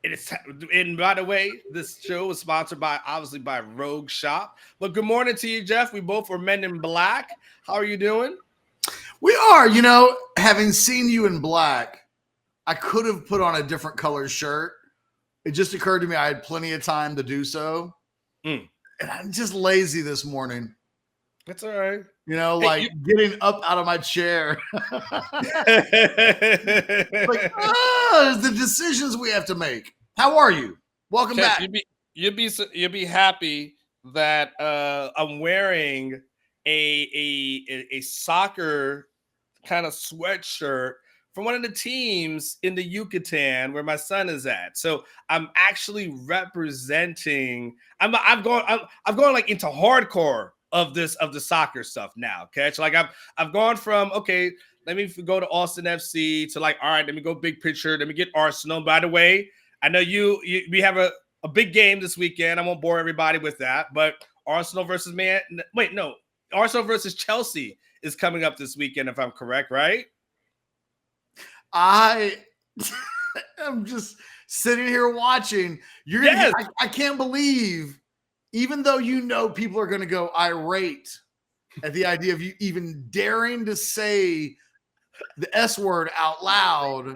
It is, and by the way, this show is sponsored by obviously by Rogue Shop. But good morning to you, Jeff. We both were men in black. How are you doing? We are, having seen you in black, I could have put on a different color shirt. It just occurred to me I had plenty of time to do so. And I'm just lazy this morning. That's all right. Getting up out of my chair. The decisions we have to make. How are you? Welcome back. You'd be happy that I'm wearing a soccer kind of sweatshirt from one of the teams in the Yucatan where my son is at. So I'm actually representing. I've gone like into hardcore of the soccer stuff now. Okay, so like I've gone from let me go to Austin FC to like, all right, let me go big picture. Let me get Arsenal. By the way, I know we have a big game this weekend. I won't bore everybody with that, but Arsenal versus Arsenal versus Chelsea is coming up this weekend, if I'm correct, right? I am just sitting here watching. I can't believe, even though people are going to go irate at the idea of you even daring to say the S word out loud.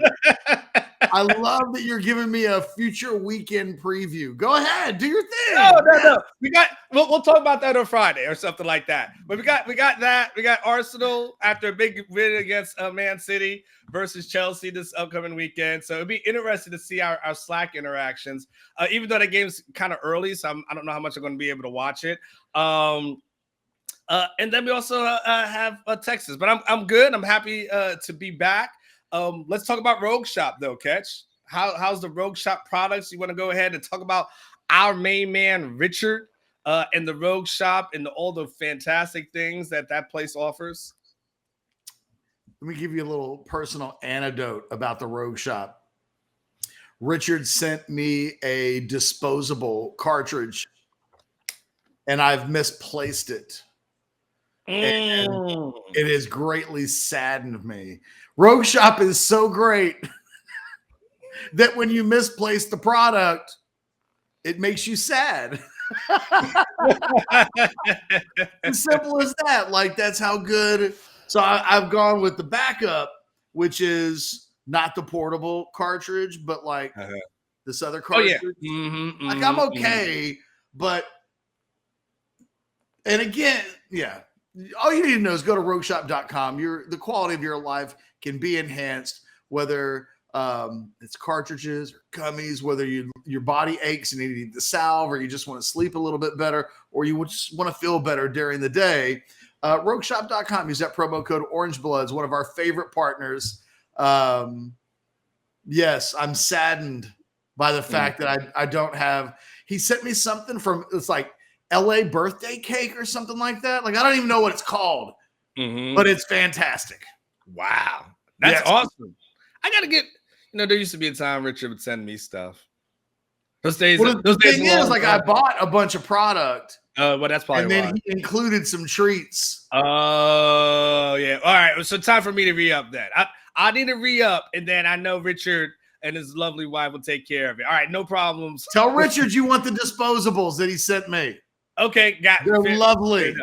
I love that you're giving me a future weekend preview. Go ahead, do your thing. No. We'll talk about that on Friday or something like that. But we got that. We got Arsenal after a big win against Man City versus Chelsea this upcoming weekend. So it'll be interesting to see our Slack interactions. Even though the game's kind of early, so I don't know how much I'm going to be able to watch it. And then we also have Texas. But I'm good. I'm happy to be back. Let's talk about Rogue Shop, though, Catch. How's the Rogue Shop products? You want to go ahead and talk about our main man, Richard, and the Rogue Shop and all the fantastic things that place offers? Let me give you a little personal anecdote about the Rogue Shop. Richard sent me a disposable cartridge, and I've misplaced it. And it has greatly saddened me. Rogue Shop is so great that when you misplace the product, it makes you sad. As simple as that. Like, that's how good. So I've gone with the backup, which is not the portable cartridge, but like this other cartridge. I'm okay, but and again, all you need to know is go to rogueshop.com. The quality of your life can be enhanced, whether it's cartridges or gummies, whether your body aches and you need the salve, or you just want to sleep a little bit better, or you just want to feel better during the day. Rogueshop.com. Use that promo code OrangeBloods, one of our favorite partners. Yes, I'm saddened by the fact that I don't have. He sent me something from, it's like LA birthday cake or something like that. Like, I don't even know what it's called, but it's fantastic. Wow. That's awesome. I got to get, there used to be a time Richard would send me stuff. Those days. The thing is, like, I bought a bunch of product. Well, that's probably and then he included some treats. Oh, yeah. All right. So time for me to re-up that. I need to re-up, and then I know Richard and his lovely wife will take care of it. All right, no problems. Tell Richard you want the disposables that he sent me. Okay, They're lovely.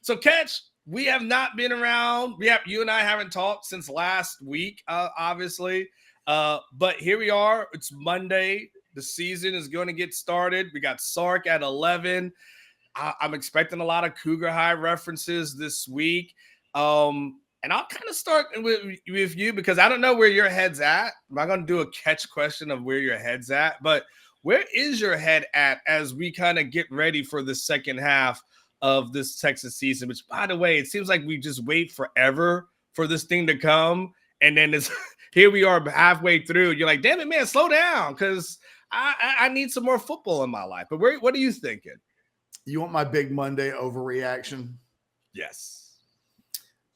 So, Catch, we have not been around. You and I haven't talked since last week, obviously. But here we are. It's Monday. The season is going to get started. We got Sark at 11. I'm expecting a lot of Cougar High references this week. And I'll kind of start with you because I don't know where your head's at. I'm not going to do a catch question of where your head's at, but where is your head at as we kind of get ready for the second half of this Texas season, which, by the way, it seems like we just wait forever for this thing to come. And then here we are halfway through. You're like, damn it, man, slow down, because I need some more football in my life. But what are you thinking? You want my big Monday overreaction? Yes.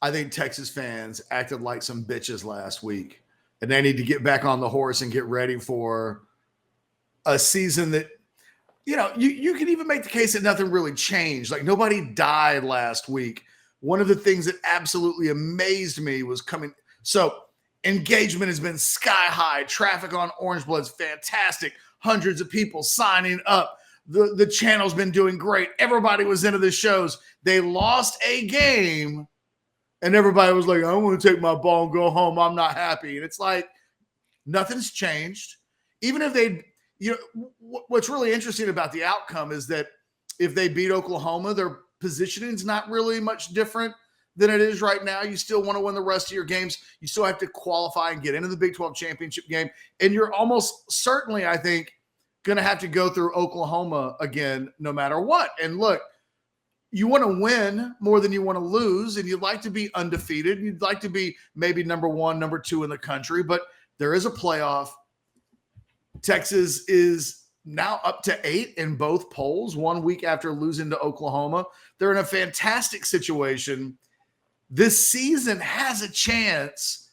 I think Texas fans acted like some bitches last week, and they need to get back on the horse and get ready for a season that, you can even make the case that nothing really changed. Like, nobody died last week. One of the things that absolutely amazed me was coming. So Engagement has been sky high. Traffic on Orange Blood's fantastic. Hundreds of people signing up. The channel's been doing great. Everybody was into the shows. They lost a game, and everybody was like, I want to take my ball and go home. I'm not happy. And it's like, nothing's changed. Even if they, what's really interesting about the outcome is that if they beat Oklahoma, their positioning is not really much different than it is right now. You still want to win the rest of your games. You still have to qualify and get into the Big 12 championship game. And you're almost certainly, I think, going to have to go through Oklahoma again, no matter what. And look, you want to win more than you want to lose, and you'd like to be undefeated. You'd like to be maybe number 1, number 2 in the country, but there is a playoff. Texas is now up to 8 in both polls 1 week after losing to Oklahoma. They're in a fantastic situation. This season has a chance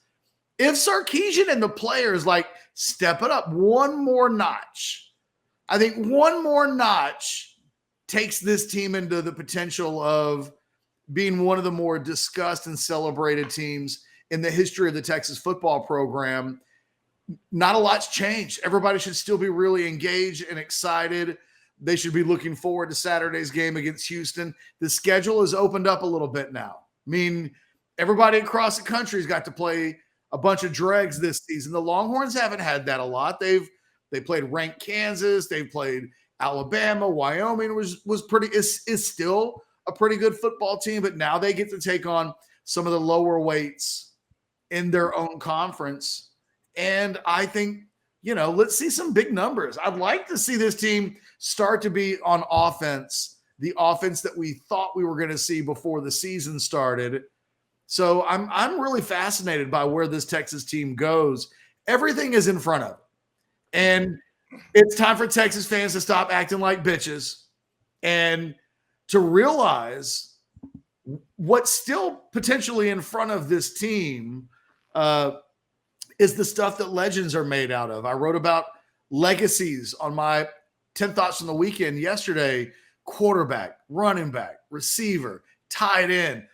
if Sarkisian and the players step it up one more notch. I think one more notch takes this team into the potential of being one of the more discussed and celebrated teams in the history of the Texas football program. Not a lot's changed. Everybody should still be really engaged and excited. They should be looking forward to Saturday's game against Houston. The schedule has opened up a little bit now. I mean, everybody across the country has got to play a bunch of dregs this season. The Longhorns haven't had that a lot. They played ranked Kansas. They played Alabama. Wyoming is still a pretty good football team, but now they get to take on some of the lower weights in their own conference. And I think, let's see some big numbers. I'd like to see this team start to be on offense, the offense that we thought we were going to see before the season started. So I'm really fascinated by where this Texas team goes. Everything is in front of it. And it's time for Texas fans to stop acting like bitches and to realize what's still potentially in front of this team is the stuff that legends are made out of. I wrote about legacies on my 10 Thoughts from the Weekend yesterday. Quarterback, running back, receiver, tight end,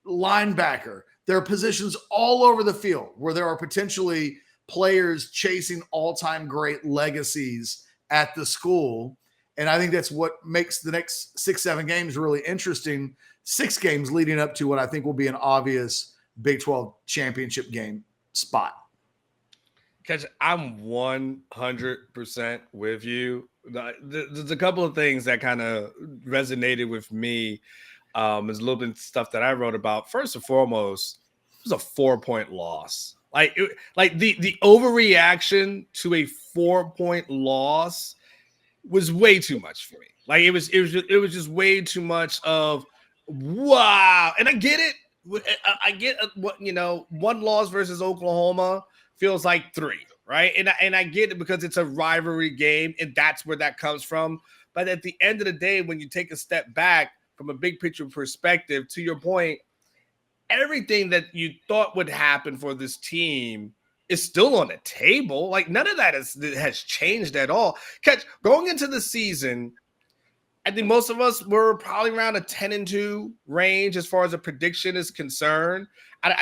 linebacker. There are positions all over the field where there are potentially players chasing all-time great legacies at the school. And I think that's what makes the next 6-7 games really interesting. 6 games leading up to what I think will be an obvious Big 12 championship game spot. Because I'm 100% with you. There's a couple of things that kind of resonated with me. There's a little bit of stuff that I wrote about. First and foremost, it was a 4-point loss. The overreaction to a 4-point loss was way too much for me. It was just way too much of wow. And I get it. I get what, one loss versus Oklahoma feels like 3, right? And I get it because it's a rivalry game, and that's where that comes from. But at the end of the day, when you take a step back from a big picture perspective, to your point, everything that you thought would happen for this team is still on the table. None of that has changed at all. Going into the season, I think most of us were probably around a 10-2 range as far as a prediction is concerned. I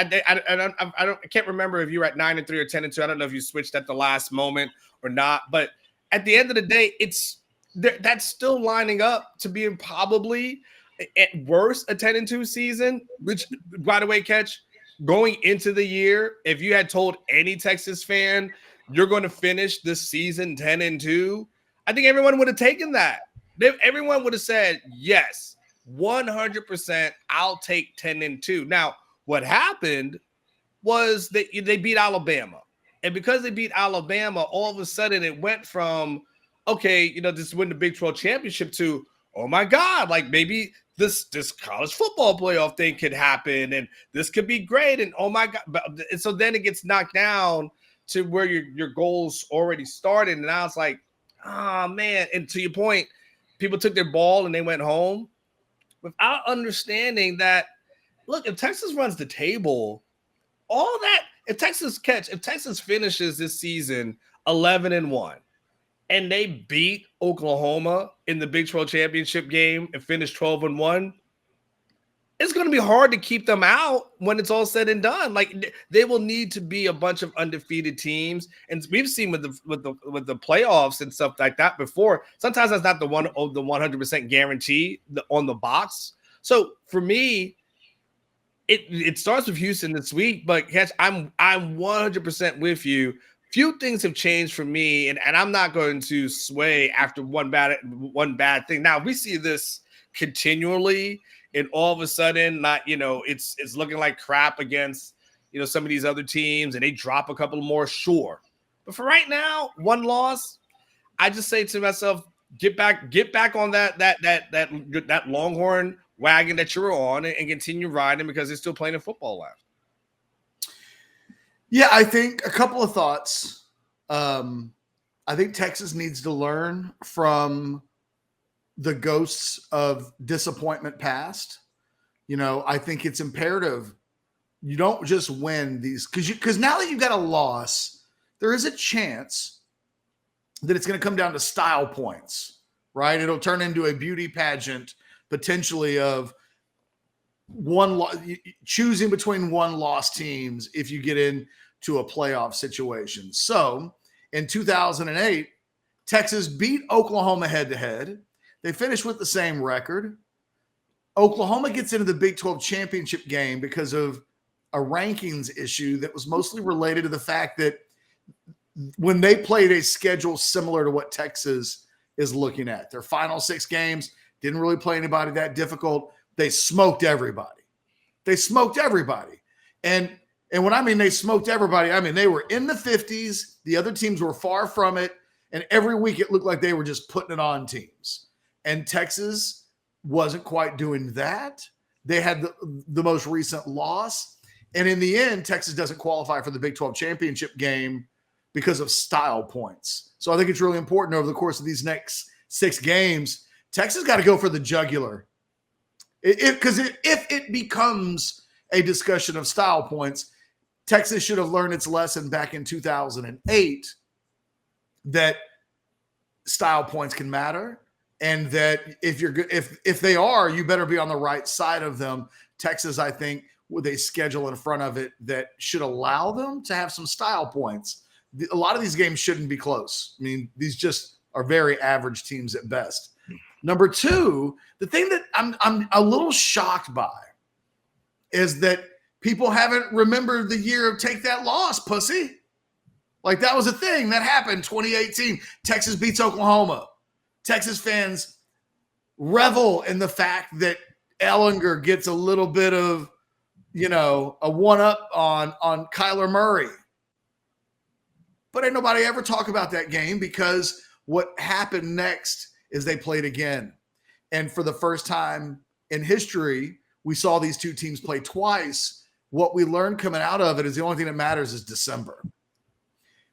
can't remember if you were at 9-3 or 10-2. I don't know if you switched at the last moment or not. But at the end of the day, that's still lining up to being probably at worst a 10-2 season. Which, by the way, going into the year, if you had told any Texas fan you're going to finish this season 10-2, I think everyone would have taken that. Everyone would have said, yes, 100%, I'll take 10-2. Now, what happened was they beat Alabama. And because they beat Alabama, all of a sudden it went from, okay, this win the Big 12 championship to, oh my God, maybe this college football playoff thing could happen and this could be great. And oh my God. And so then it gets knocked down to where your goals already started. And now it's like, oh man. And to your point, people took their ball and they went home without understanding that, look, if Texas runs the table, all that, if Texas finishes this season 11-1 and they beat Oklahoma in the Big 12 championship game and finish 12-1, it's going to be hard to keep them out when it's all said and done. Like they will need to be a bunch of undefeated teams, and we've seen with the playoffs and stuff like that before. Sometimes that's not the 100% guarantee on the box. So for me, it starts with Houston this week. But Catch, I'm 100% with you. Few things have changed for me, and I'm not going to sway after one bad thing. Now we see this continually. And all of a sudden, it's looking like crap against, some of these other teams, and they drop a couple more, sure. But for right now, one loss, I just say to myself, get back on that Longhorn wagon that you're on, and continue riding, because there's still plenty of football left. Yeah, I think a couple of thoughts. I think Texas needs to learn from the ghosts of disappointment past. I think it's imperative you don't just win these, because now that you've got a loss, there is a chance that it's going to come down to style points, right? It'll turn into a beauty pageant potentially of choosing between one loss teams if you get into a playoff situation. So in 2008, Texas beat Oklahoma head-to-head. They finished with the same record. Oklahoma gets into the Big 12 championship game because of a rankings issue that was mostly related to the fact that when they played a schedule similar to what Texas is looking at, their final 6 games didn't really play anybody that difficult. They smoked everybody. And when I mean they smoked everybody, I mean they were in the 50s. The other teams were far from it. And every week it looked like they were just putting it on teams. And Texas wasn't quite doing that. They had the most recent loss. And in the end, Texas doesn't qualify for the Big 12 championship game because of style points. So I think it's really important over the course of these next 6 games, Texas got to go for the jugular. Because if it becomes a discussion of style points, Texas should have learned its lesson back in 2008 that style points can matter. And that if they are, you better be on the right side of them. Texas, I think, with a schedule in front of it that should allow them to have some style points. A lot of these games shouldn't be close. I mean, these just are very average teams at best. Number 2, the thing that I'm a little shocked by is that people haven't remembered the year of take that loss, pussy. Like that was a thing that happened 2018. Texas beats Oklahoma. Texas fans revel in the fact that Ellinger gets a little bit of, a one-up on Kyler Murray. But ain't nobody ever talk about that game, because what happened next is they played again. And for the first time in history, we saw these two teams play twice. What we learned coming out of it is the only thing that matters is December.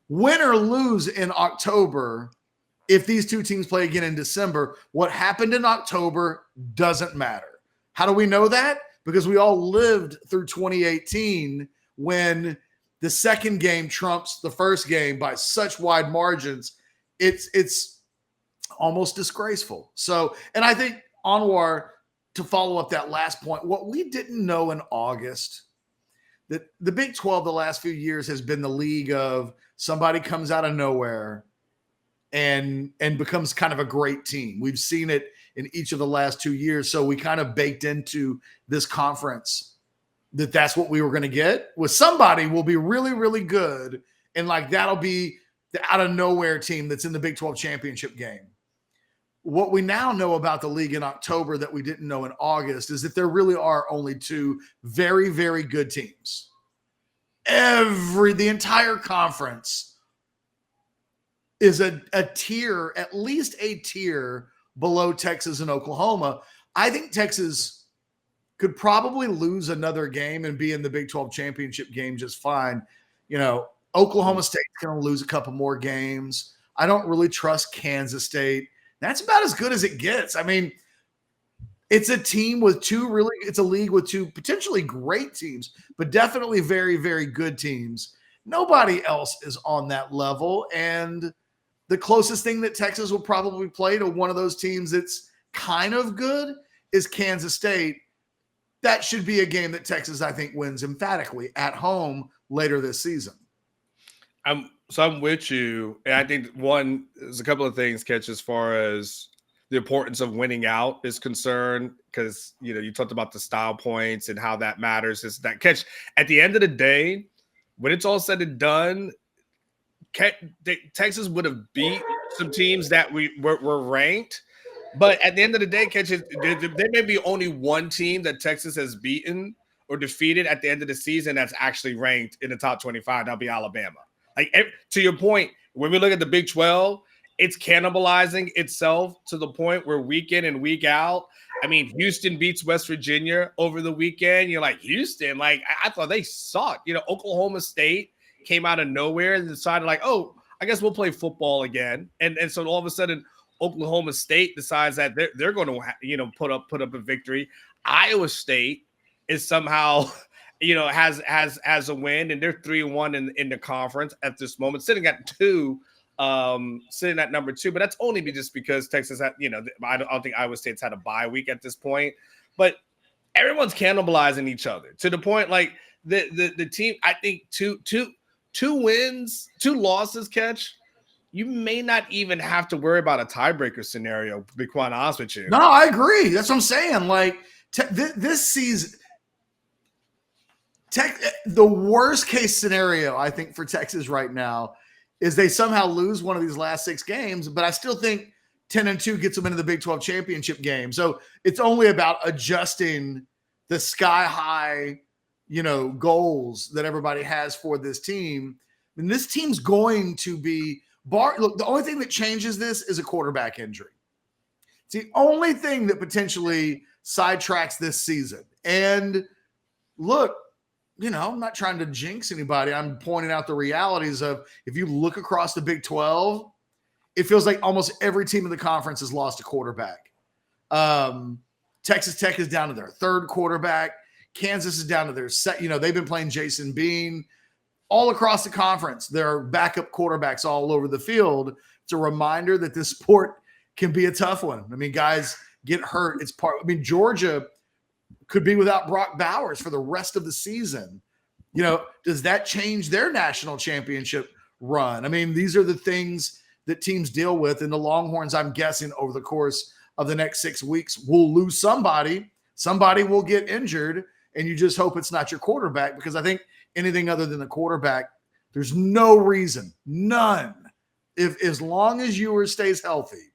Win or lose in October, if these two teams play again in December, what happened in October doesn't matter. How do we know that? Because we all lived through 2018 when the second game trumps the first game by such wide margins. It's almost disgraceful. So, and I think, Anwar, to follow up that last point, what we didn't know in August, that the Big 12 the last few years has been the league of somebody comes out of nowhere and becomes kind of a great team. We've seen it in each of the last 2 years. So we kind of baked into this conference that that's what we were going to get, with somebody will be really, really good. And like, that'll be the out of nowhere team that's in the Big 12 championship game. What we now know about the league in October that we didn't know in August is that there really are only 2 very, very good teams. The entire conference is a tier, at least a tier below Texas and Oklahoma. I think Texas could probably lose another game and be in the Big 12 championship game just fine. Oklahoma State's going to lose a couple more games. I don't really trust Kansas State. That's about as good as it gets. I mean, it's a team with it's a league with 2 potentially great teams, but definitely very, very good teams. Nobody else is on that level. And the closest thing that Texas will probably play to one of those teams that's kind of good is Kansas State. that should be a game that Texas, I think, wins emphatically at home later this season. I'm with you. And I think there's a couple of things, Catch, as far as the importance of winning out is concerned, because you talked about the style points and how that matters. Is that, Catch, at the end of the day, when it's all said and done, Texas would have beat some teams that were ranked. But at the end of the day, Catch, there may be only one team that Texas has beaten or defeated at the end of the season that's actually ranked in the top 25. That'll be Alabama. Like, to your point, when we look at the Big 12, it's cannibalizing itself to the point where week in and week out. I mean, Houston beats West Virginia over the weekend. You're like, Houston, like, I thought they sucked. Oklahoma State came out of nowhere and decided, like, oh, I guess we'll play football again. And so all of a sudden, Oklahoma State decides that they're going to, put up a victory. Iowa State is somehow – has a win, and they're 3-1 in the conference at this moment, sitting at number 2. But that's only just because Texas had, I don't think Iowa State's had a bye week at this point. But everyone's cannibalizing each other to the point, like the team. I think two wins, 2 losses, Catch. You may not even have to worry about a tiebreaker scenario, to be quite honest with you. No, I agree. That's what I'm saying. Like this season. The worst case scenario, I think, for Texas right now is they somehow lose one of these last 6 games, but I still think 10-2 gets them into the Big 12 championship game. So it's only about adjusting the sky high, goals that everybody has for this team. And this team's going to be look, the only thing that changes this is a quarterback injury. It's the only thing that potentially sidetracks this season. And look, I'm not trying to jinx anybody. I'm pointing out the realities of, if you look across the Big 12, it feels like almost every team in the conference has lost a quarterback. Texas Tech is down to their 3rd quarterback. Kansas is down to their they've been playing Jason Bean. All across the conference, there are backup quarterbacks all over the field. It's a reminder that this sport can be a tough one. I mean, guys get hurt. Georgia could be without Brock Bowers for the rest of the season. Does that change their national championship run? I mean, these are the things that teams deal with. And the Longhorns, I'm guessing, over the course of the next 6 weeks, will lose somebody. Somebody will get injured, and you just hope it's not your quarterback, because I think anything other than the quarterback, there's no reason, none. As long as Ewers stays healthy,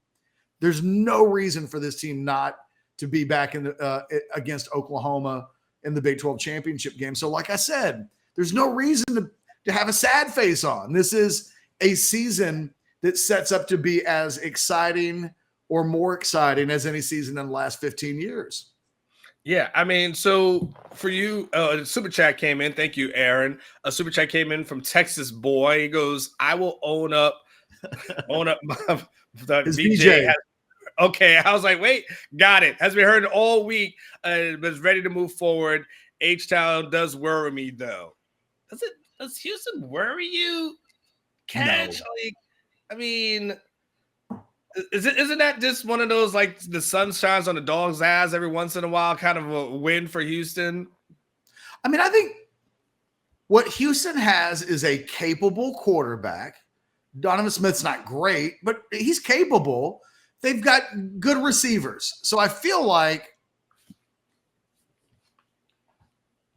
there's no reason for this team not to be back in against Oklahoma in the Big 12 championship game. So like I said, there's no reason to have a sad face on. This is a season that sets up to be as exciting or more exciting as any season in the last 15 years. Yeah, I mean, so for you, Super Chat came in. Thank you, Aaron. A Super Chat came in from Texas Boy. He goes, I will own up the BJ. Okay, I was like, wait, got it. Has been heard all week, but ready to move forward. H-Town does worry me, though. Does Houston worry you, Catch? No. Like, I mean, isn't that just one of those, like, the sun shines on the dog's ass every once in a while kind of a win for Houston? I mean, I think what Houston has is a capable quarterback. Donovan Smith's not great, but he's capable. They've got good receivers. So I feel like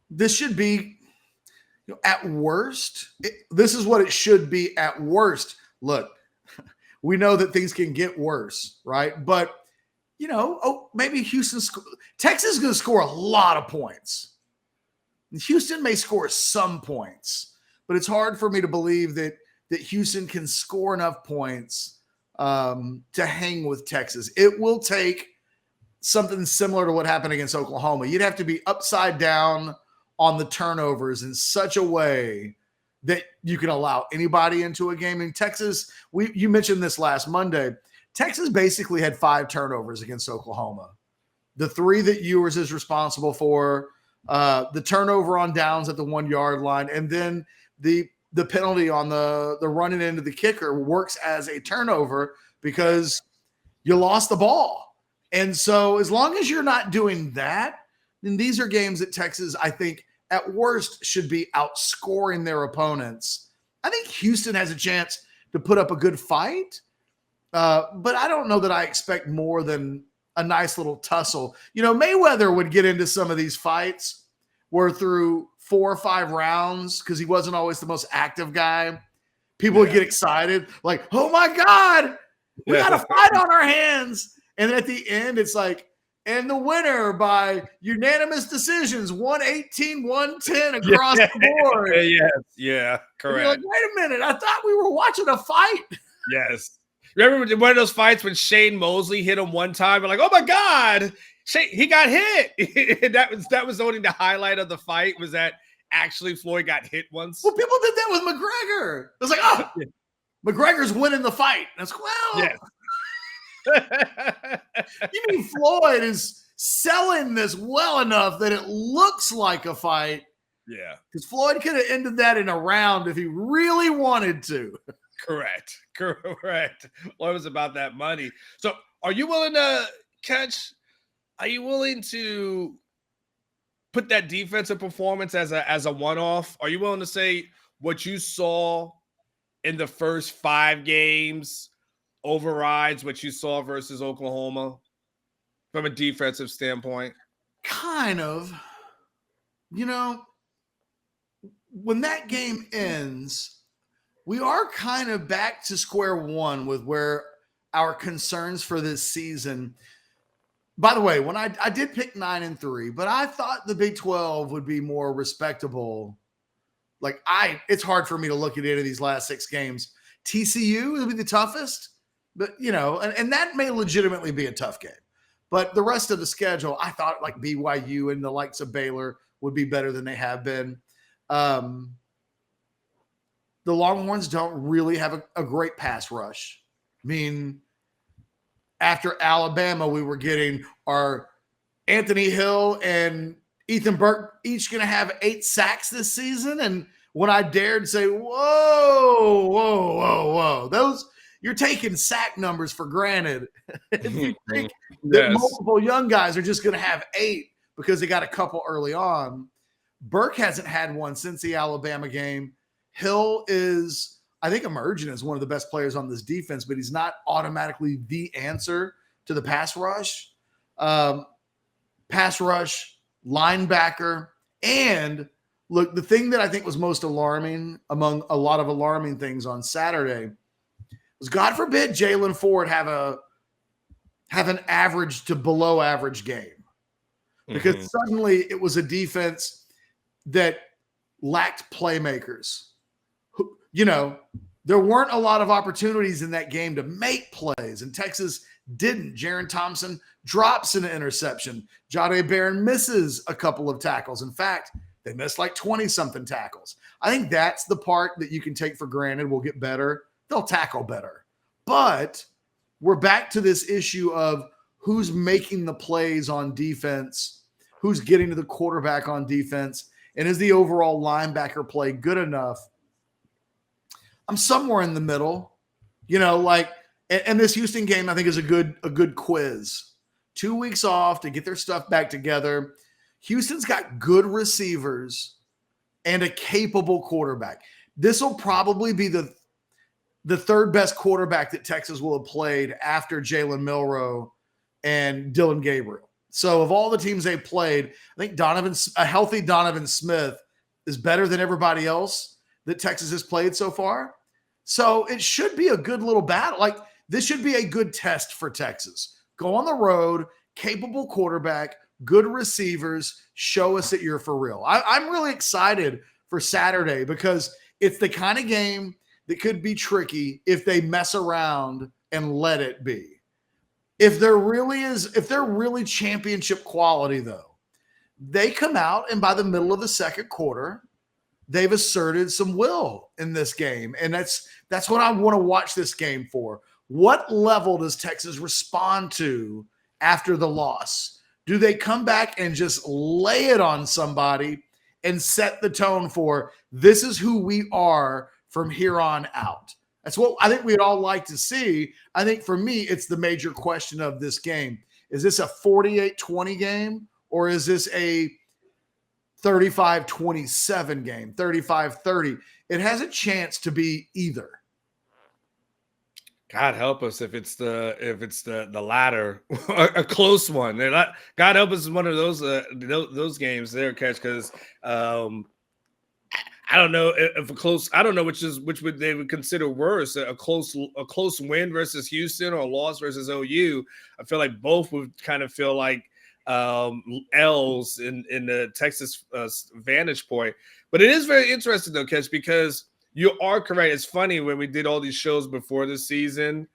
this should be, at worst, this is what it should be at worst. Look, we know that things can get worse, right? But, maybe Texas is going to score a lot of points. Houston may score some points, but it's hard for me to believe that Houston can score enough points to hang with Texas. It will take something similar to what happened against Oklahoma. You'd have to be upside down on the turnovers in such a way that you can allow anybody into a game. In Texas, you mentioned this last Monday. Texas basically had 5 turnovers against Oklahoma. The 3 that Ewers is responsible for, the turnover on downs at the 1-yard line, and then the penalty on the running into the kicker works as a turnover because you lost the ball. And so as long as you're not doing that, then these are games that Texas, I think, at worst should be outscoring their opponents. I think Houston has a chance to put up a good fight, but I don't know that I expect more than a nice little tussle. Mayweather would get into some of these fights where through 4 or 5 rounds, because he wasn't always the most active guy, people would get excited, like, oh my God, we got a fight on our hands. And then at the end, it's like, and the winner by unanimous decisions, 118-110 across the board. Yeah, correct. You're like, wait a minute, I thought we were watching a fight. Yes. Remember one of those fights when Shane Mosley hit him one time? We're like, oh my God, he got hit. that was only the highlight of the fight, was that actually Floyd got hit once. Well, people did that with McGregor. It was like, oh, McGregor's winning the fight. That's yes. You mean Floyd is selling this well enough that it looks like a fight? Yeah. Because Floyd could have ended that in a round if he really wanted to. Correct. Well, it was about that money. So are you willing to put that defensive performance as a one-off? Are you willing to say what you saw in the first 5 games overrides what you saw versus Oklahoma from a defensive standpoint? Kind of. When that game ends, we are kind of back to square one with where our concerns for this season. By the way, when I did pick 9-3, but I thought the Big 12 would be more respectable. It's hard for me to look at any of these last 6 games. TCU will be the toughest. But, and that may legitimately be a tough game. But the rest of the schedule, I thought like BYU and the likes of Baylor would be better than they have been. The Longhorns don't really have a great pass rush. I mean, after Alabama, we were getting our Anthony Hill and Ethan Burke each going to have 8 sacks this season. And when I dared say, whoa, those – you're taking sack numbers for granted. If you think that multiple young guys are just going to have 8 because they got a couple early on. Burke hasn't had one since the Alabama game. Hill is, I think, emerging as one of the best players on this defense, but he's not automatically the answer to the pass rush. Linebacker, and look, the thing that I think was most alarming among a lot of alarming things on Saturday was, God forbid, Jalen Ford have an average to below average game, because suddenly it was a defense that lacked playmakers. There weren't a lot of opportunities in that game to make plays, and Texas didn't. Jaron Thompson drops an interception. Jahdae Barron misses a couple of tackles. In fact, they missed like 20-something tackles. I think that's the part that you can take for granted. We'll get better. They'll tackle better. But we're back to this issue of who's making the plays on defense, who's getting to the quarterback on defense, and is the overall linebacker play good enough? I'm somewhere in the middle, and this Houston game, I think, is a good quiz. 2 weeks off to get their stuff back together. Houston's got good receivers and a capable quarterback. This will probably be the third best quarterback that Texas will have played after Jalen Milroe and Dylan Gabriel. So of all the teams they played, I think a healthy Donovan Smith is better than everybody else that Texas has played so far. So it should be a good little battle. Like, this should be a good test for Texas. Go on the road, capable quarterback, good receivers, show us that you're for real. I'm really excited for Saturday because it's the kind of game that could be tricky if they mess around and let it be. If they're really championship quality, though, they come out and by the middle of the second quarter, they've asserted some will in this game. And that's what I want to watch this game for. What level does Texas respond to after the loss? Do they come back and just lay it on somebody and set the tone for, this is who we are from here on out? That's what I think we'd all like to see. I think for me, it's the major question of this game. Is this a 48-20 game, Or is this a 35-27 game, 35-30? It has a chance to be either. God help us if it's the latter, a close one. God help us is one of those games there, catch, because I don't know if a close. I don't know which would they would consider worse, a close win versus Houston or a loss versus OU. I feel like both would kind of feel like L's in the Texas vantage point. But it is very interesting though, Catch, because you are correct. It's funny when we did all these shows before the season,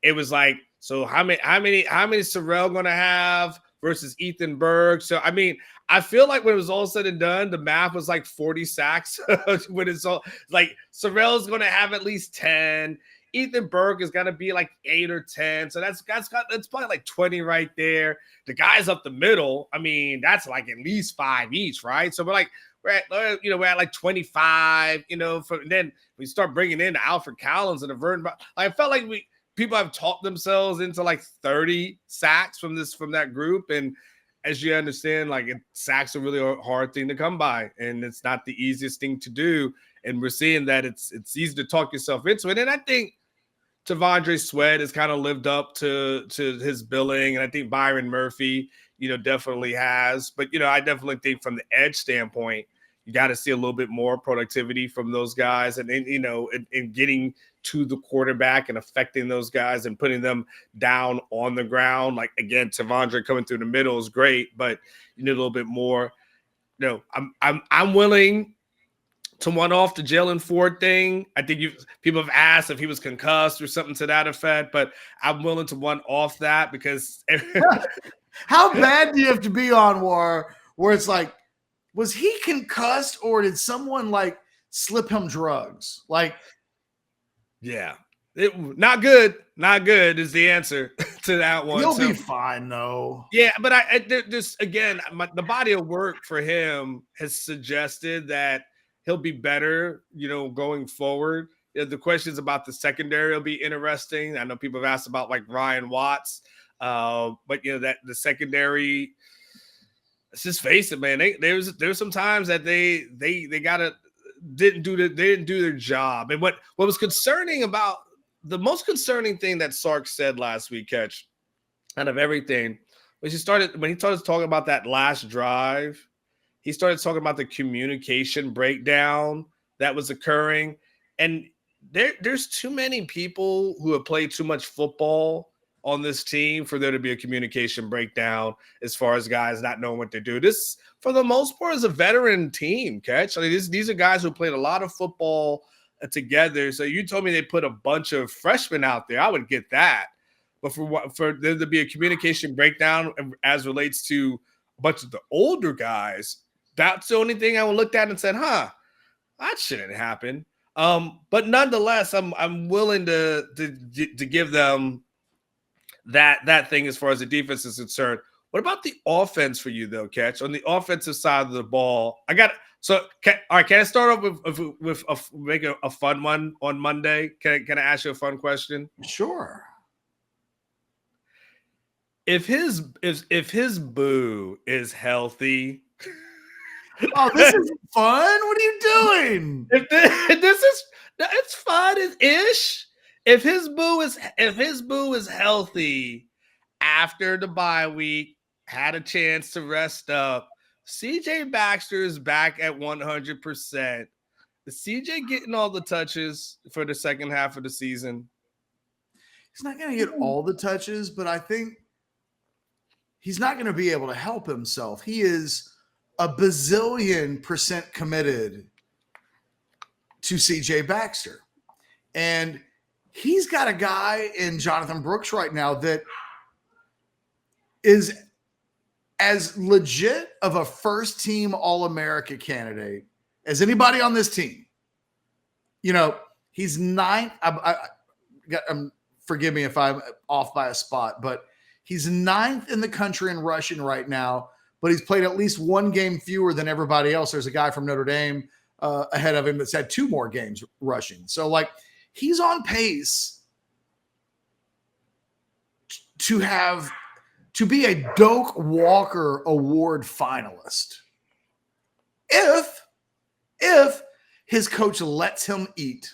it was like, so how many Sorrell going to have versus Ethan Berg? So I mean, I feel like when it was all said and done, the math was like 40 sacks. When it's all like Sorrell's going to have at least 10. Ethan Berg is going to be like 8 or 10. So that's probably like 20 right there. The guys up the middle, I mean, that's like at least 5 each, right? So we're at like 25, then we start bringing in the Alfred Collins and the Vernon. I felt like people have talked themselves into like 30 sacks from that group. And as you understand, like sacks are really a hard thing to come by, and it's not the easiest thing to do. And we're seeing that it's easy to talk yourself into it. And I think T'Vondre Sweat has kind of lived up to his billing, and I think Byron Murphy, definitely has. But I definitely think from the edge standpoint, you got to see a little bit more productivity from those guys, and in getting to the quarterback and affecting those guys and putting them down on the ground. Like again, T'Vondre coming through the middle is great, but you need a little bit more. I'm willing to one off the Jalen Ford thing. I think people have asked if he was concussed or something to that effect, but I'm willing to one off that because how bad do you have to be on where it's like, was he concussed or did someone like slip him drugs? Like, yeah, not good. Not good is the answer to that one. He'll be fine though. Yeah, but the body of work for him has suggested that he'll be better, going forward. The questions about the secondary will be interesting. I know people have asked about like Ryan Watts, but that the secondary. Let's just face it, man. There's some times that they didn't do their job. And what was concerning about the most concerning thing that Sark said last week, Catch, out of everything, was when he started talking about that last drive. He started talking about the communication breakdown that was occurring. And there's too many people who have played too much football on this team for there to be a communication breakdown as far as guys not knowing what to do. This, for the most part, is a veteran team, Catch. I mean, these are guys who played a lot of football together. So you told me they put a bunch of freshmen out there. I would get that. But for there to be a communication breakdown as relates to a bunch of the older guys, that's the only thing I looked at and said, that shouldn't happen. But nonetheless, I'm willing to give them that thing as far as the defense is concerned. What about the offense for you, though, Catch? On the offensive side of the ball, can I start off with make a fun one on Monday? Can I ask you a fun question? Sure. If his boo is healthy. Oh, this is fun. What are you doing? It's fun-ish. If his boo is healthy after the bye week, had a chance to rest up, CJ Baxter is back at 100%. Is CJ getting all the touches for the second half of the season? He's not going to get all the touches, but I think he's not going to be able to help himself. He is a bazillion% committed to CJ Baxter. And he's got a guy in Jonathan Brooks right now that is as legit of a first-team All-America candidate as anybody on this team. He's ninth. Forgive me if I'm off by a spot, but he's ninth in the country in rushing right now, but he's played at least one game fewer than everybody else. There's a guy from Notre Dame ahead of him that's had 2 more games rushing. So, he's on pace to to be a Doak Walker Award finalist if his coach lets him eat.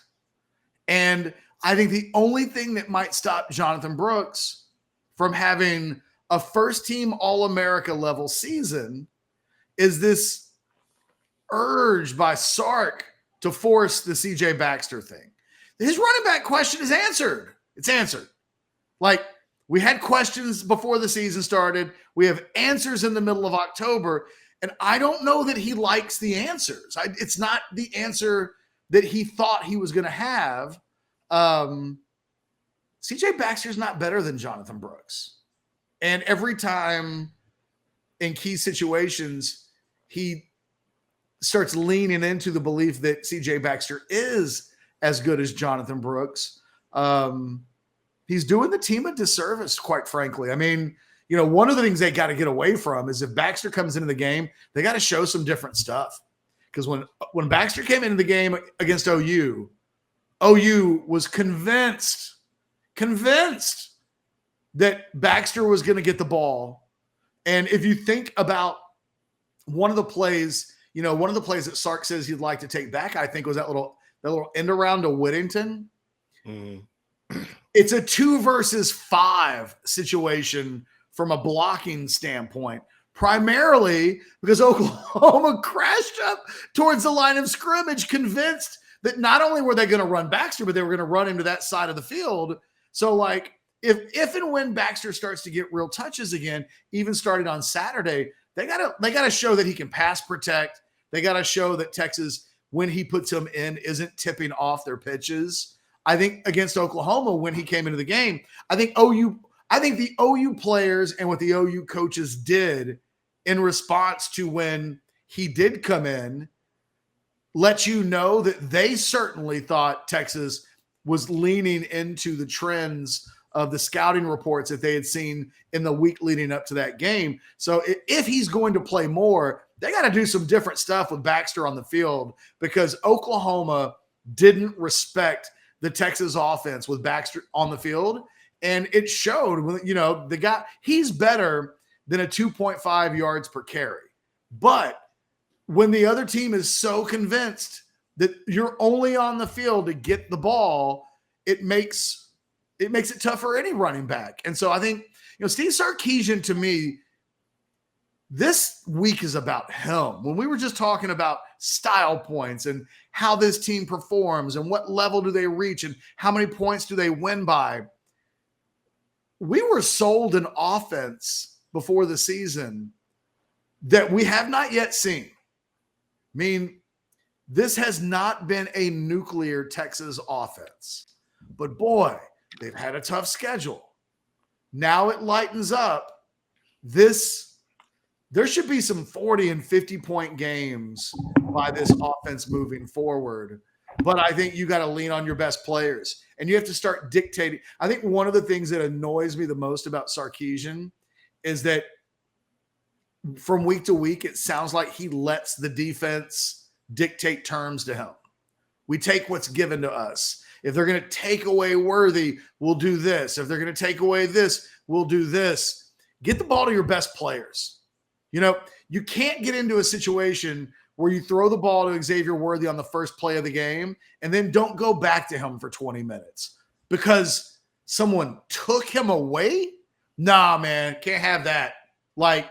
And I think the only thing that might stop Jonathan Brooks from having a first-team All-America level season is this urge by Sark to force the CJ Baxter thing. His running back question is answered. It's answered. Like, we had questions before the season started. We have answers in the middle of October. And I don't know that he likes the answers. It's not the answer that he thought he was going to have. CJ Baxter's not better than Jonathan Brooks. And every time in key situations, he starts leaning into the belief that CJ Baxter is as good as Jonathan Brooks. He's doing the team a disservice, quite frankly. I mean, you know, one of the things they got to get away from is if Baxter comes into the game, they got to show some different stuff. Because when Baxter came into the game against OU was convinced that Baxter was going to get the ball. And if you think about one of the plays that Sark says he'd like to take back, I think was that little end around to Whittington. Mm-hmm. It's a 2 versus 5 situation from a blocking standpoint, primarily because Oklahoma crashed up towards the line of scrimmage, convinced that not only were they going to run Baxter, but they were going to run him to that side of the field. So, like, if and when Baxter starts to get real touches again, even starting on Saturday, they gotta show that he can pass protect. They gotta show that Texas, when he puts him in, isn't tipping off their pitches. I think against Oklahoma, when he came into the game, I think the OU players and what the OU coaches did in response to when he did come in, let you know that they certainly thought Texas was leaning into the trends of the scouting reports that they had seen in the week leading up to that game. So if he's going to play more, they got to do some different stuff with Baxter on the field, because Oklahoma didn't respect the Texas offense with Baxter on the field. And it showed, you know, he's better than a 2.5 yards per carry. But when the other team is so convinced that you're only on the field to get the ball, it makes it tough for any running back. And so I think, you know, Steve Sarkisian, to me, this week is about him. When we were just talking about style points and how this team performs and what level do they reach and how many points do they win by, we were sold an offense before the season that we have not yet seen. I mean, this has not been a nuclear Texas offense, but boy, they've had a tough schedule. Now it lightens up. There should be some 40 and 50-point games by this offense moving forward. But I think you got to lean on your best players, and you have to start dictating. I think one of the things that annoys me the most about Sarkisian is that from week to week, it sounds like he lets the defense dictate terms to him. We take what's given to us. If they're going to take away Worthy, we'll do this. If they're going to take away this, we'll do this. Get the ball to your best players. You know, you can't get into a situation where you throw the ball to Xavier Worthy on the first play of the game and then don't go back to him for 20 minutes because someone took him away. Nah, man, can't have that. Like,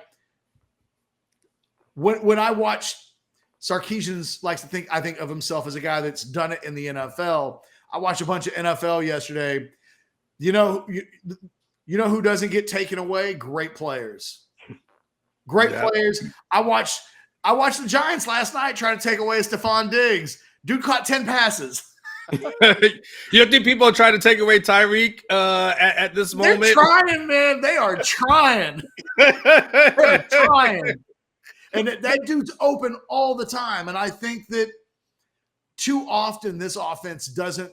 when I watch Sarkisian likes to think, I think of himself as a guy that's done it in the NFL. I watched a bunch of NFL yesterday. You know who doesn't get taken away? Great players. Great players. I watched the Giants last night trying to take away Stephon Diggs. Dude caught 10 passes. You don't think people are trying to take away Tyreek at this moment? They're trying, man. They are trying. They're trying. And that dude's open all the time. And I think that too often this offense doesn't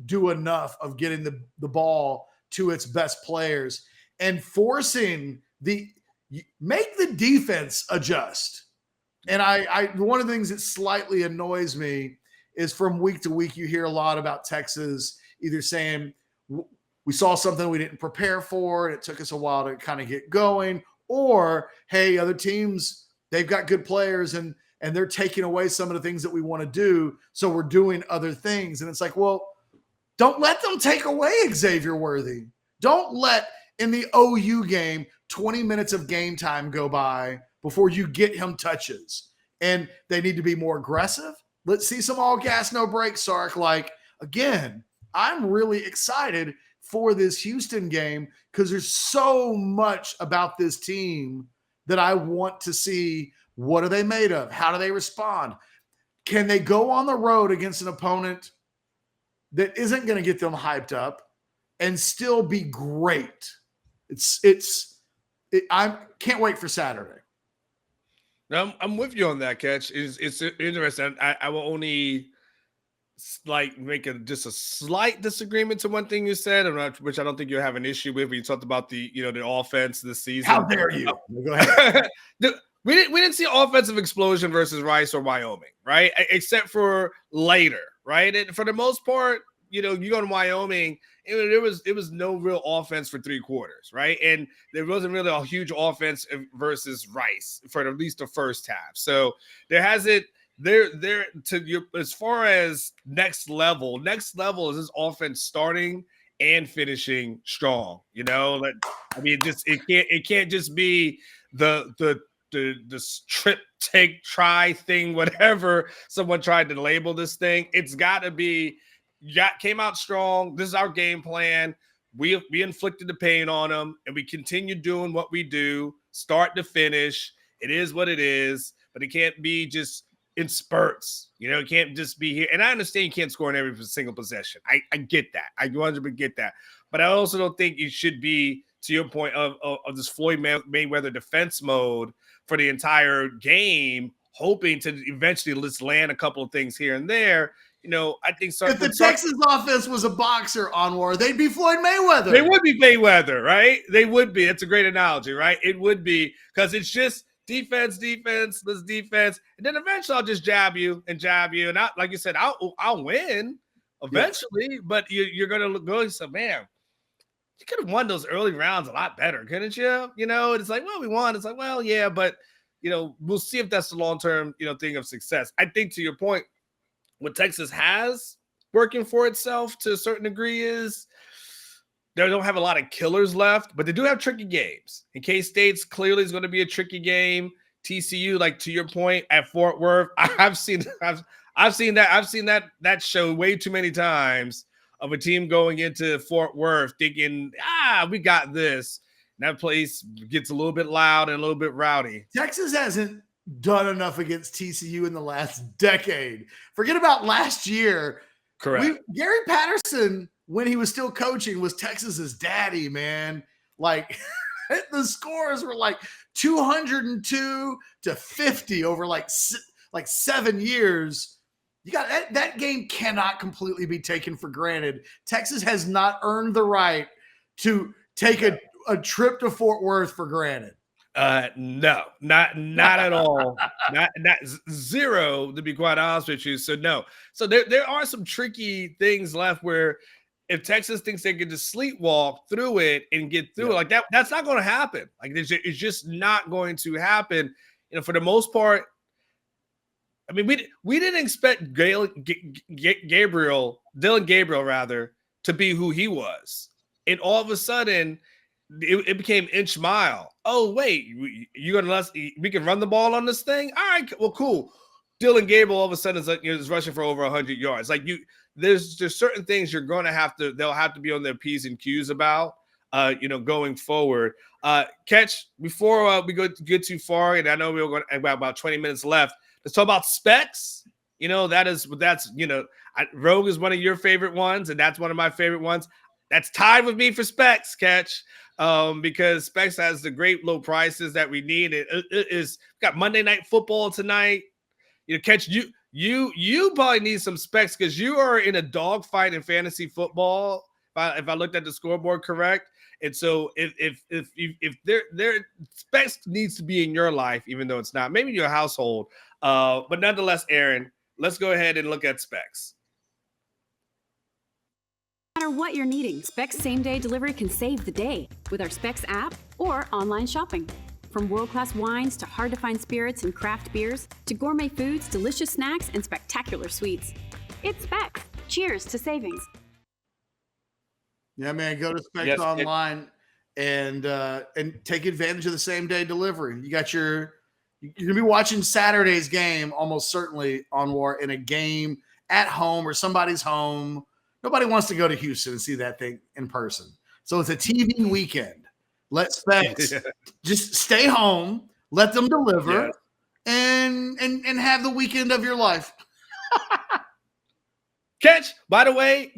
do enough of getting the ball to its best players and forcing make the defense adjust. And I one of the things that slightly annoys me is from week to week, you hear a lot about Texas either saying we saw something we didn't prepare for, and it took us a while to kind of get going. Or, hey, other teams, they've got good players and they're taking away some of the things that we want to do. So we're doing other things. And it's like, well, don't let them take away Xavier Worthy. Don't let in the OU game 20 minutes of game time go by before you get him touches. And they need to be more aggressive. Let's see some all gas, no brakes, Sark. Like, again, I'm really excited for this Houston game because there's so much about this team that I want to see. What are they made of? How do they respond? Can they go on the road against an opponent that isn't going to get them hyped up and still be great? I can't wait for Saturday. I'm with you on that, Catch. It's interesting. I will only make just a slight disagreement to one thing you said, which I don't think you'll have an issue with. When you talked about the offense this season. How dare you? Go ahead. We didn't see offensive explosion versus Rice or Wyoming, right? Except for later, right? And for the most part, you go to Wyoming, it was no real offense for 3 quarters, right? And there wasn't really a huge offense versus Rice for at least the first half. So there hasn't. As far as next level is this offense starting and finishing strong. It can't just be the trip, take, try thing, whatever someone tried to label this thing. It's got to be came out strong. This is our game plan. We inflicted the pain on them, and we continue doing what we do, start to finish. It is what it is, but it can't be just in spurts. It can't just be here. And I understand you can't score in every single possession. I get that. I 100% get that. But I also don't think you should be, to your point, of this Floyd Mayweather defense mode for the entire game, hoping to eventually just land a couple of things here and there. I think if the Texas offense was a boxer, Anwar, they'd be Floyd Mayweather. They would be Mayweather, right? They would be. It's a great analogy, right? It would be, because it's just defense, let's defense, and then eventually I'll just jab you, and like you said, I'll win eventually. Yes. But you're gonna go and say, man, you could have won those early rounds a lot better, couldn't you? It's like, well, we won. It's like, well, yeah, but we'll see if that's the long-term thing of success. I think, to your point, what Texas has working for itself to a certain degree is they don't have a lot of killers left, but they do have tricky games. And K-State's clearly is going to be a tricky game. TCU, like to your point, at Fort Worth, I've seen that show way too many times of a team going into Fort Worth thinking, we got this. And that place gets a little bit loud and a little bit rowdy. Texas hasn't done enough against TCU in the last decade. Forget about last year. Correct. Gary Patterson, when he was still coaching, was Texas's daddy, man. Like the scores were like 202 to 50 over like 7 years. You got that game cannot completely be taken for granted. Texas has not earned the right to take a trip to Fort Worth for granted. No, not at all. not zero, to be quite honest with you. So no. So there are some tricky things left where if Texas thinks they can just sleepwalk through it and get through it, like that's not going to happen. Like it's just not going to happen. For the most part. I mean, we didn't expect Dillon Gabriel to be who he was, and all of a sudden it became inch mile. Oh wait, you're gonna let us, we can run the ball on this thing? All right, well, cool. Dillon Gabriel all of a sudden is like is rushing for over 100 yards. Like there's certain things they'll have to be on their P's and Q's about, going forward. Catch, before we get too far, and I know we're going to about 20 minutes left. Let's talk about specs. Rogue is one of your favorite ones, and that's one of my favorite ones. That's tied with me for specs, Catch, because specs has the great low prices that we need. It is got Monday Night Football tonight. Catch, you probably need some specs because you are in a dogfight in fantasy football. If I looked at the scoreboard correct. And so if their specs needs to be in your life, even though it's not, maybe your household. But nonetheless, Aaron, let's go ahead and look at specs. matter what you're needing, Specs same-day delivery can save the day with our Specs app or online shopping. From world-class wines to hard-to-find spirits and craft beers to gourmet foods, delicious snacks, and spectacular sweets. It's Specs. Cheers to savings. Yeah, man, go to Specs online and take advantage of the same-day delivery. You're gonna be watching Saturday's game almost certainly on War in a game at home or somebody's home. Nobody wants to go to Houston and see that thing in person. So it's a TV weekend. Let Specs just stay home, let them deliver, and have the weekend of your life. Catch, by the way,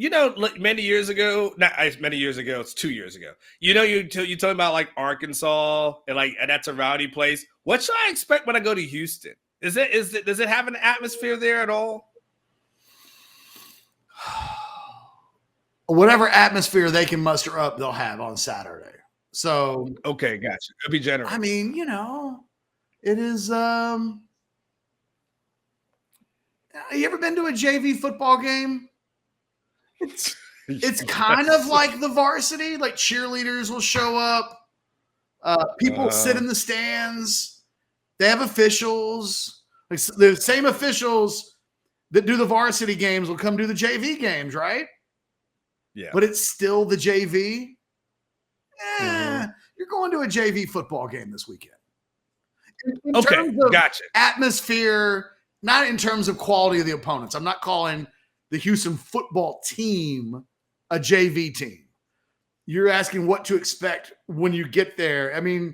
many years ago, it's 2 years ago. You told me about like Arkansas and that's a rowdy place. What should I expect when I go to Houston? Does it have an atmosphere there at all? Whatever atmosphere they can muster up, they'll have on Saturday. So okay, gotcha. It'll be generous. I mean, it is. Have you ever been to a JV football game? It's kind of like the varsity. Like cheerleaders will show up. People sit in the stands. They have officials. Like the same officials that do the varsity games will come do the JV games, right? Yeah. But it's still the JV. You're going to a JV football game this weekend. In terms of gotcha. Atmosphere, not in terms of quality of the opponents. I'm not calling the Houston football team a JV team. You're asking what to expect when you get there. I mean,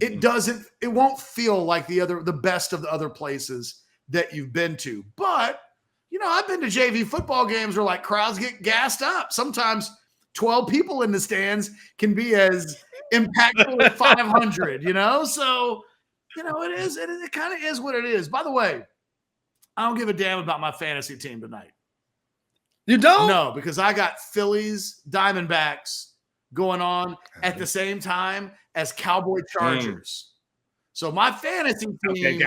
it won't feel like the best of the other places that you've been to. But, I've been to JV football games where like crowds get gassed up. Sometimes 12 people in the stands can be as impactful as 500, So, it kind of is what it is. By the way, I don't give a damn about my fantasy team tonight. You don't? No, because I got Phillies, Diamondbacks going on at the same time as Cowboy Chargers. So my fantasy team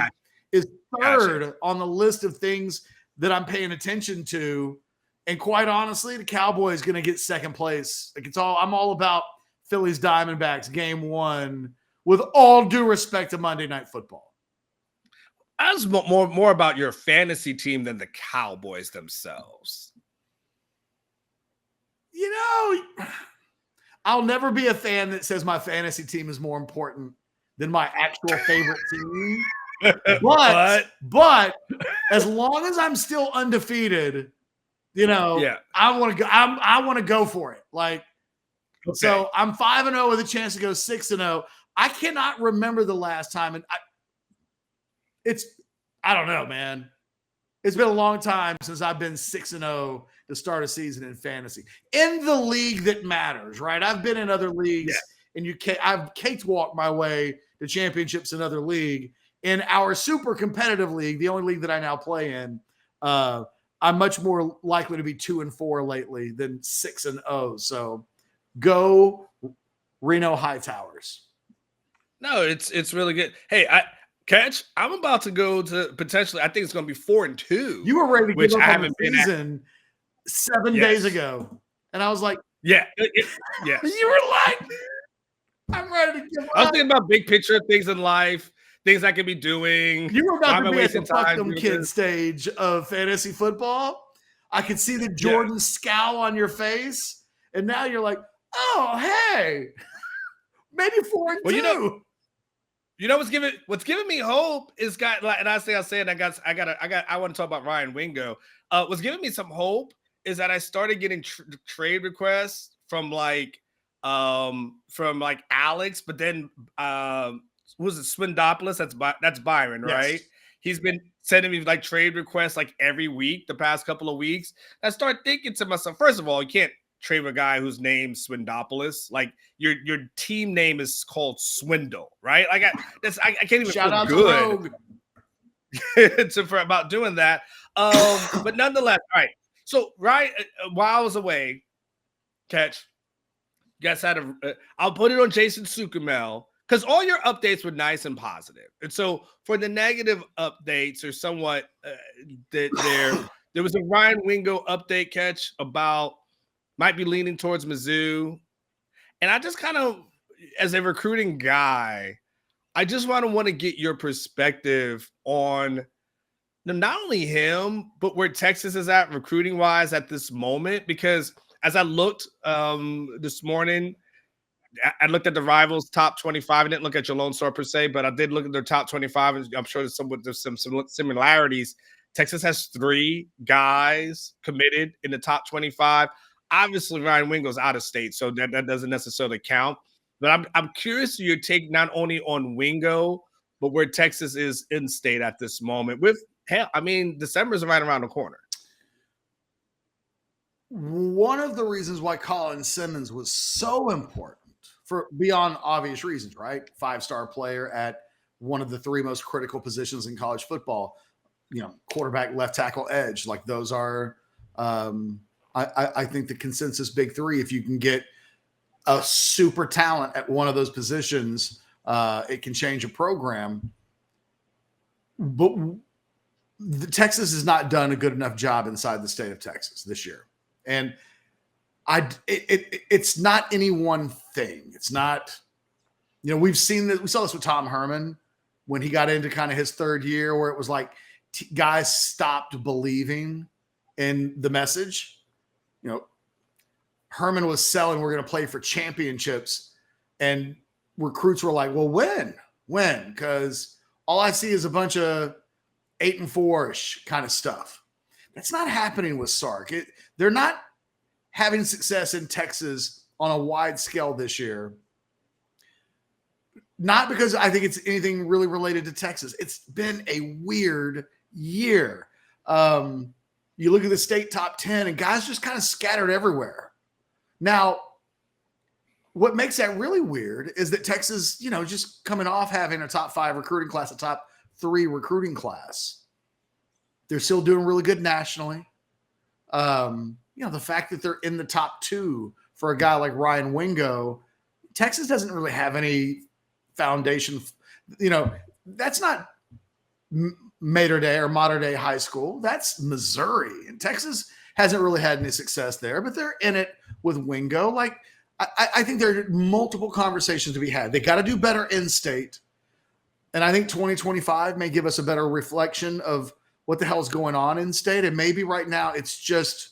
is third on the list of things that I'm paying attention to. And quite honestly, the Cowboys going to get second place. I'm all about Phillies, Diamondbacks, game 1, with all due respect to Monday Night Football. I was more about your fantasy team than the Cowboys themselves. I'll never be a fan that says my fantasy team is more important than my actual favorite team. But as long as I'm still undefeated, I want to go. I want to go for it. So I'm 5-0 with a chance to go 6-0. I cannot remember the last time, and I don't know, man. It's been a long time since I've been 6-0 to start a season in fantasy in the league that matters, right? I've been in other leagues, and I've cakewalked my way to championships in other league. In our super competitive league, the only league that I now play in, I'm much more likely to be 2-4 lately than 6-0. So go Reno Hightowers. No, it's really good. Hey, I'm about to go to potentially. I think it's going to be 4-2. You were ready to give up on the season 7 days ago, and I was like, yes. You were like, I'm ready to give up. I was thinking about big picture things in life. Things I could be doing. You were about to be at the fuck them kid stage of fantasy football. I could see the Jordan scowl on your face, and now you're like, "Oh, hey, maybe 4-2." Well, what's giving me hope is and I want to talk about Ryan Wingo. What's giving me some hope is that I started getting trade requests from Alex, but then was it Swindopoulos? That's Byron, right? Yes. He's been sending me trade requests every week the past couple of weeks. I start thinking to myself, first of all, you can't trade with a guy whose name's Swindopoulos. Your team name is called Swindle, right? I can't even feel good about doing that. But nonetheless, all right. So while I was away, Catch, you guys had I'll put it on Jason Sukumel, because all your updates were nice and positive. And so for the negative updates or somewhat there was a Ryan Wingo update, Catch, about might be leaning towards Mizzou. And I just kind of, as a recruiting guy, I just want to get your perspective on not only him, but where Texas is at recruiting wise at this moment. Because as I looked this morning, I looked at the Rivals top 25. I didn't look at your Lone Star per se, but I did look at their top 25. And I'm sure there's some similarities. Texas has 3 guys committed in the top 25. Obviously, Ryan Wingo's out of state, so that doesn't necessarily count. But I'm curious your take not only on Wingo, but where Texas is in state at this moment. With hell, I mean, December's right around the corner. One of the reasons why Colin Simmons was so important, for beyond obvious reasons, right? 5-star player at one of the 3 most critical positions in college football, quarterback, left tackle, edge. Like those are, I think the consensus big 3. If you can get a super talent at one of those positions, it can change a program. But Texas has not done a good enough job inside the state of Texas this year. And it's not any one thing. It's not, we saw this with Tom Herman when he got into kind of his 3rd year, where it was like guys stopped believing in the message. Herman was selling, we're going to play for championships, and recruits were like, well, when? Because all I see is a bunch of 8-4-ish kind of stuff. That's not happening with Sark. They're not having success in Texas on a wide scale this year. Not because I think it's anything really related to Texas. It's been a weird year. You look at the state top 10 and guys just kind of scattered everywhere. Now, what makes that really weird is that Texas, just coming off having a top 5 recruiting class, a top 3 recruiting class, they're still doing really good nationally. The fact that they're in the top 2 for a guy like Ryan Wingo, Texas doesn't really have any foundation. That's not Mater Day or Modern Day high school. That's Missouri. And Texas hasn't really had any success there, but they're in it with Wingo. Like, I think there are multiple conversations to be had. They got to do better in state. And I think 2025 may give us a better reflection of what the hell is going on in state. And maybe right now it's just,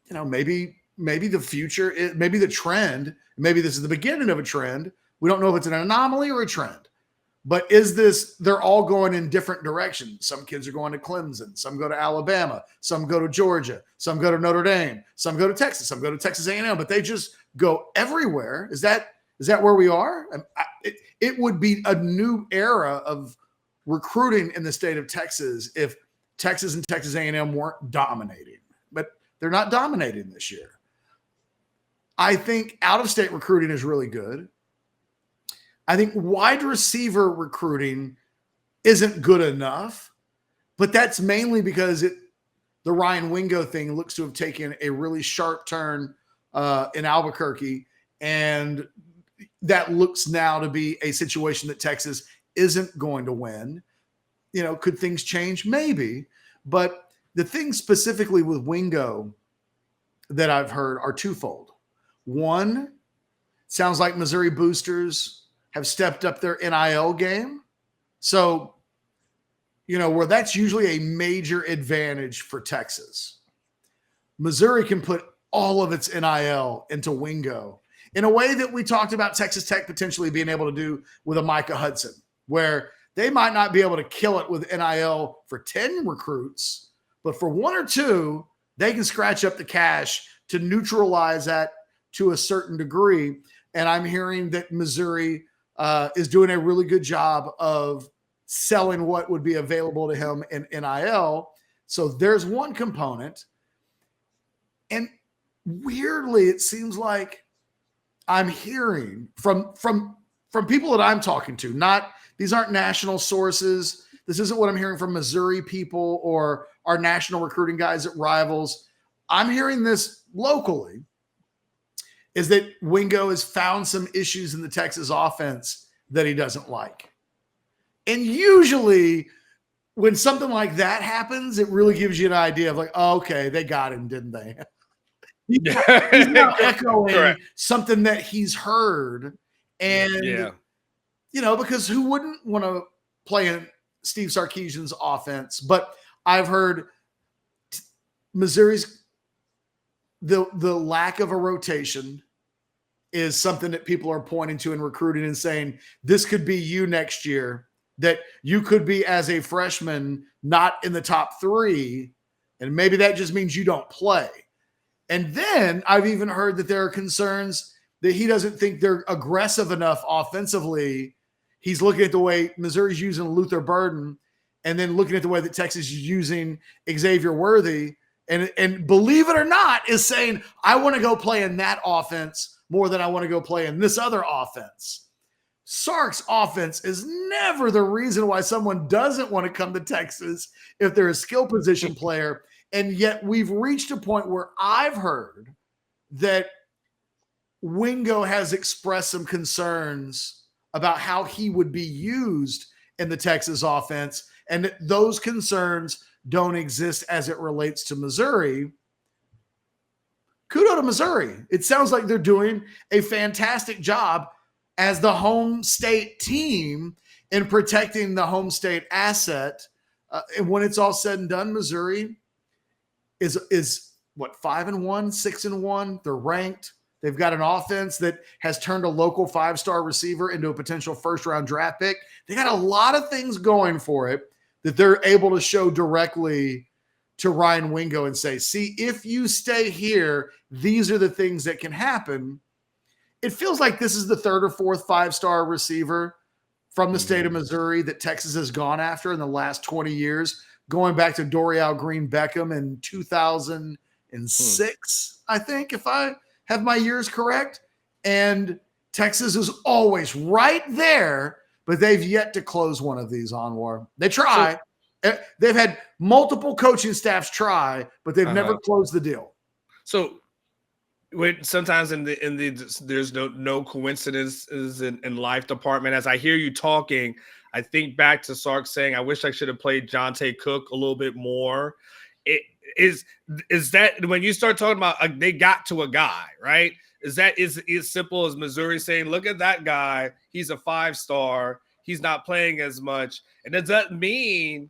maybe the future, maybe the trend, maybe this is the beginning of a trend. We don't know if it's an anomaly or a trend, but they're all going in different directions. Some kids are going to Clemson. Some go to Alabama. Some go to Georgia. Some go to Notre Dame. Some go to Texas. Some go to Texas A&M, but they just go everywhere. Is that where we are? It would be a new era of recruiting in the state of Texas if Texas and Texas A&M weren't dominating, but they're not dominating this year. I think out-of-state recruiting is really good. I think wide receiver recruiting isn't good enough, but that's mainly because the Ryan Wingo thing looks to have taken a really sharp turn in Albuquerque, and that looks now to be a situation that Texas isn't going to win. Could things change? Maybe. But the thing specifically with Wingo that I've heard are twofold. One, sounds like Missouri boosters have stepped up their NIL game. So, where that's usually a major advantage for Texas. Missouri can put all of its NIL into Wingo in a way that we talked about Texas Tech potentially being able to do with a Micah Hudson, where they might not be able to kill it with NIL for 10 recruits, but for 1 or 2, they can scratch up the cash to neutralize that to a certain degree. And I'm hearing that Missouri is doing a really good job of selling what would be available to him in NIL. So there's one component. And weirdly, it seems like I'm hearing from people that I'm talking to, these aren't national sources. This isn't what I'm hearing from Missouri people or our national recruiting guys at Rivals. I'm hearing this locally, is that Wingo has found some issues in the Texas offense that he doesn't like. And usually when something like that happens, it really gives you an idea of like, oh, okay, they got him, didn't they? He's now echoing Correct. something that he's heard. And, because who wouldn't want to play in Steve Sarkisian's offense? But I've heard Missouri's the lack of a rotation is something that people are pointing to in recruiting and saying, this could be you next year, that you could be as a freshman, not in the top 3. And maybe that just means you don't play. And then I've even heard that there are concerns that he doesn't think they're aggressive enough offensively. He's looking at the way Missouri's using Luther Burden and then looking at the way that Texas is using Xavier Worthy. And believe it or not, is saying, I want to go play in that offense more than I want to go play in this other offense. Sark's offense is never the reason why someone doesn't want to come to Texas if they're a skill position player. And yet we've reached a point where I've heard that Wingo has expressed some concerns about how he would be used in the Texas offense, and that those concerns don't exist as it relates to Missouri. Kudos to Missouri. It sounds like they're doing a fantastic job as the home state team in protecting the home state asset. And when it's all said and done, Missouri is what, 5-1, 6-1. They're ranked. They've got an offense that has turned a local 5-star receiver into a potential first-round draft pick. They got a lot of things going for it that they're able to show directly to Ryan Wingo and say, see, if you stay here, these are the things that can happen. It feels like this is the 3rd or 4th 5-star receiver from the state of Missouri that Texas has gone after in the last 20 years, going back to Dorial Green Beckham in 2006, I think, if I have my years correct. And Texas is always right there, but they've yet to close one of these, Anwar. They try. They've had multiple coaching staffs try, but they've never closed the deal. So when sometimes there's no coincidences in life department. As I hear you talking, I think back to Sark saying, I wish I should have played Jonte Cook a little bit more. Is that when you start talking about they got to a guy, right? Is that as simple as Missouri saying, look at that guy, he's a 5-star, he's not playing as much. And does that mean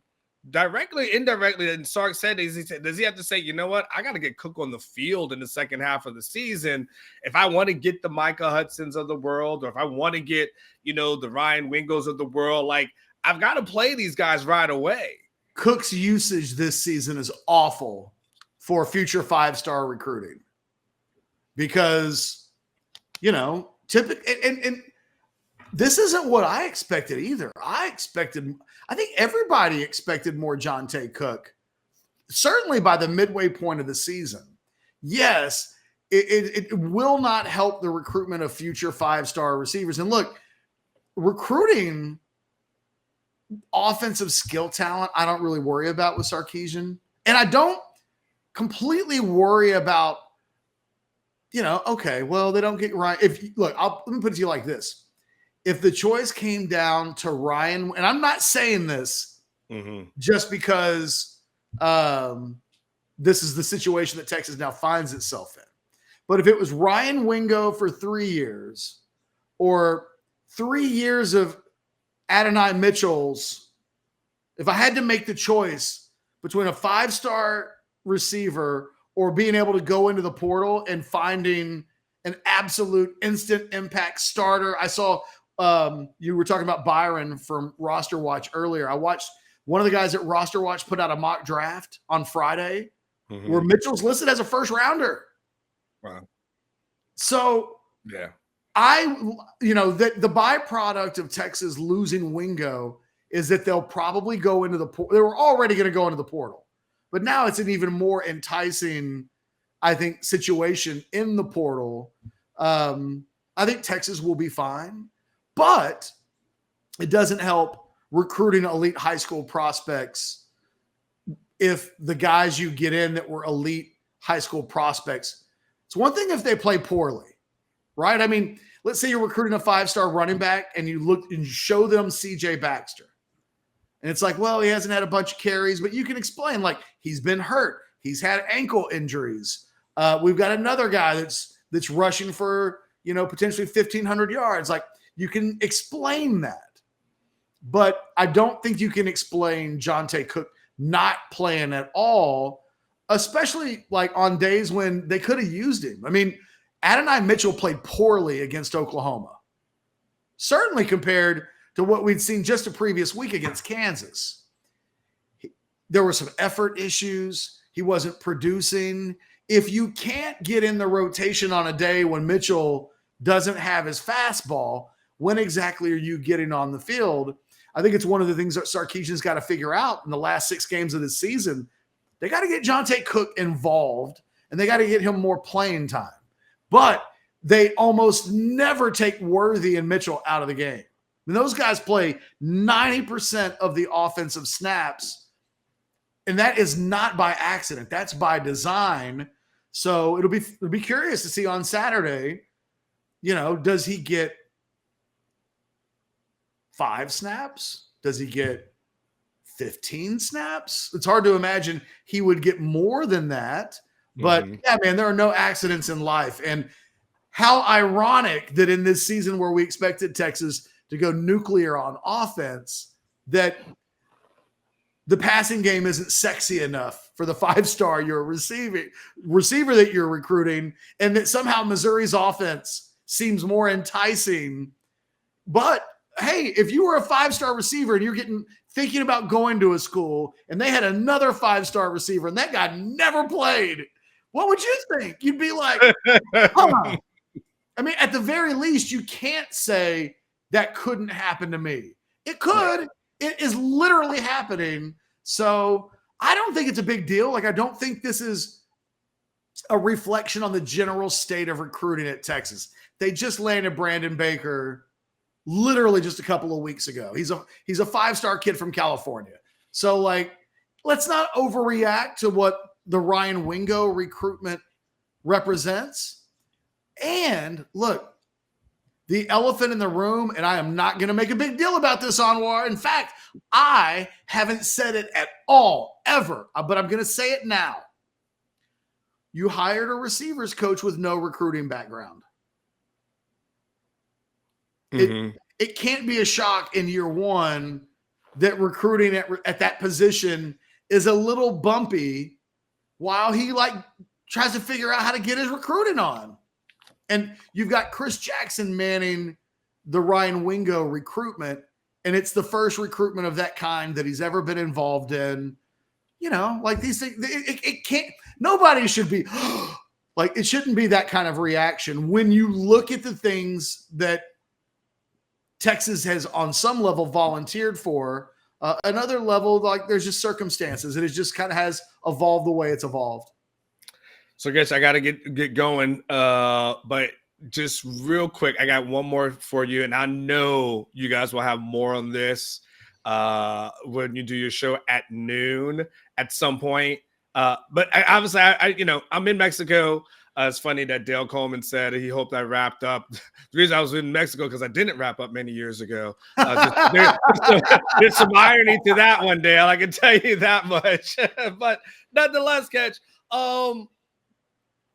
directly, indirectly, and Sark said, does he have to say, you know what, I got to get Cook on the field in the second half of the season if I want to get the Micah Hudsons of the world, or if I want to get, the Ryan Wingos of the world, like I've got to play these guys right away. Cook's usage this season is awful for future 5-star recruiting because, typically, and this isn't what I expected either. I think everybody expected more Jonte Cook, certainly by the midway point of the season. Yes, it will not help the recruitment of future 5-star receivers. And look, recruiting offensive skill talent, I don't really worry about with Sarkisian. And I don't completely worry about, okay, well, they don't get Ryan. Let me put it to you like this. If the choice came down to Ryan, and I'm not saying this just because this is the situation that Texas now finds itself in, but if it was Ryan Wingo for 3 years or 3 years of Adonai Mitchell's, if I had to make the choice between a 5-star receiver or being able to go into the portal and finding an absolute instant impact starter, I saw you were talking about Byron from Roster Watch earlier. I watched one of the guys at Roster Watch put out a mock draft on Friday where Mitchell's listed as a 1st rounder. Wow. So yeah. The byproduct of Texas losing Wingo is that they'll probably go into the portal. They were already going to go into the portal, but now it's an even more enticing, I think, situation in the portal. I think Texas will be fine, but it doesn't help recruiting elite high school prospects if the guys you get in that were elite high school prospects. It's one thing if they play poorly, right? I mean, let's say you're recruiting a 5-star running back and you look and show them CJ Baxter. And it's like, well, he hasn't had a bunch of carries, but you can explain, like, he's been hurt. He's had ankle injuries. We've got another guy that's rushing for, potentially 1,500 yards. Like, you can explain that. But I don't think you can explain Jonte Cook not playing at all, especially like on days when they could have used him. I mean, Adonai Mitchell played poorly against Oklahoma, certainly compared to what we'd seen just the previous week against Kansas. There were some effort issues. He wasn't producing. If you can't get in the rotation on a day when Mitchell doesn't have his fastball, when exactly are you getting on the field? I think it's one of the things that Sarkisian's got to figure out in the last 6 games of this season. They got to get Jonte Cook involved, and they got to get him more playing time. But they almost never take Worthy and Mitchell out of the game. I mean, those guys play 90% of the offensive snaps, and that is not by accident. That's by design. So it'll be curious to see on Saturday, does he get 5 snaps? Does he get 15 snaps? It's hard to imagine he would get more than that. But yeah, man, there are no accidents in life. And how ironic that in this season where we expected Texas to go nuclear on offense, that the passing game isn't sexy enough for the 5-star receiver that you're recruiting, and that somehow Missouri's offense seems more enticing. But hey, if you were a 5-star receiver and you're thinking about going to a school and they had another 5-star receiver and that guy never played, what would you think? You'd be like, huh. I mean, at the very least, you can't say that couldn't happen to me. It could. It is literally happening. So I don't think it's a big deal. Like, I don't think this is a reflection on the general state of recruiting at Texas. They just landed Brandon Baker literally just a couple of weeks ago. He's a 5-star kid from California. So, like, let's not overreact to what the Ryan Wingo recruitment represents. And look, the elephant in the room, and I am not going to make a big deal about this, Anwar. In fact, I haven't said it at all, ever, but I'm going to say it now. You hired a receivers coach with no recruiting background. It can't be a shock in year one that recruiting at that position is a little bumpy while he tries to figure out how to get his recruiting on. And you've got Chris Jackson manning the Ryan Wingo recruitment, and it's the first recruitment of that kind that he's ever been involved in. Like these things, it can't, nobody should be like, it shouldn't be that kind of reaction when you look at the things that Texas has on some level volunteered for. Another level, like, there's just circumstances, and it just kind of has evolved the way it's evolved. So I guess I got to get going. But just real quick, I got one more for you, and I know you guys will have more on this when you do your show at noon at some point. But obviously, I'm in Mexico. It's funny that Dale Coleman said he hoped I wrapped up. The reason I was in Mexico because I didn't wrap up many years ago. There's some irony to that one, Dale. I can tell you that much. But nonetheless, Catch.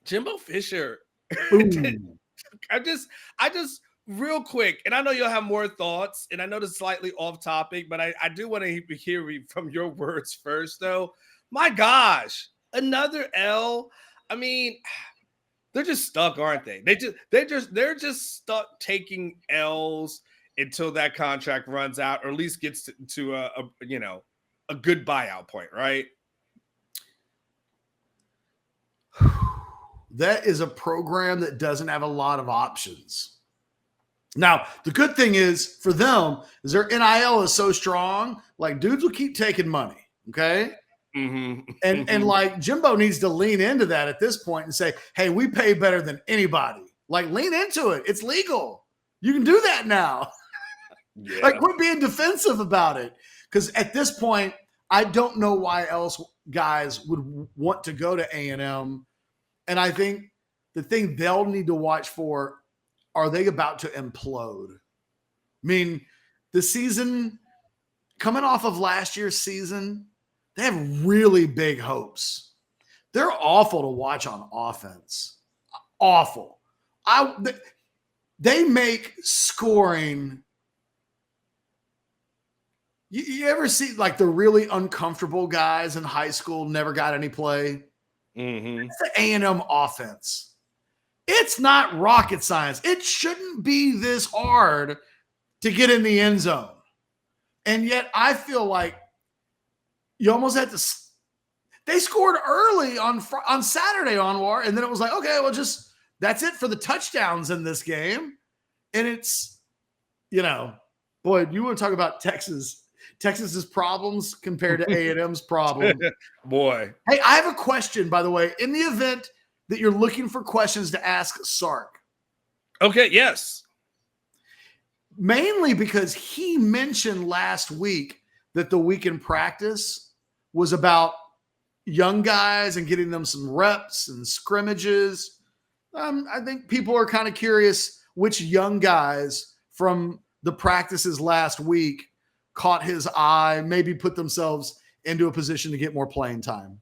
Jimbo Fisher. I just real quick, and I know you'll have more thoughts, and I know this is slightly off topic, but I do want to hear from your words first, though. My gosh, another L. I mean, they're just stuck, aren't they? They're just stuck taking L's until that contract runs out, or at least gets to a good buyout point, right? That is a program that doesn't have a lot of options. Now, the good thing is for them is their NIL is so strong, like, dudes will keep taking money, okay? And like, Jimbo needs to lean into that at this point and say, hey, we pay better than anybody. Like, lean into it. It's legal. You can do that now. Yeah. Like, quit being defensive about it. Because at this point, I don't know why else guys would want to go to A&M. And I think the thing they'll need to watch for, are they about to implode? I mean, the season, coming off of last year's season, they have really big hopes. They're awful to watch on offense. Awful. They make scoring. You ever see like the really uncomfortable guys in high school never got any play? Mm-hmm. It's the A&M offense. It's not rocket science. It shouldn't be this hard to get in the end zone. And yet I feel like you almost had to – they scored early on Saturday, Anwar, and then it was like, okay, well, just that's it for the touchdowns in this game. And it's, boy, you want to talk about Texas's problems compared to A&M's problem. Boy. Hey, I have a question, by the way. In the event that you're looking for questions to ask Sark. Okay, yes. Mainly because he mentioned last week that the week in practice was about young guys and getting them some reps and scrimmages. I think people are kind of curious which young guys from the practices last week caught his eye, maybe put themselves into a position to get more playing time.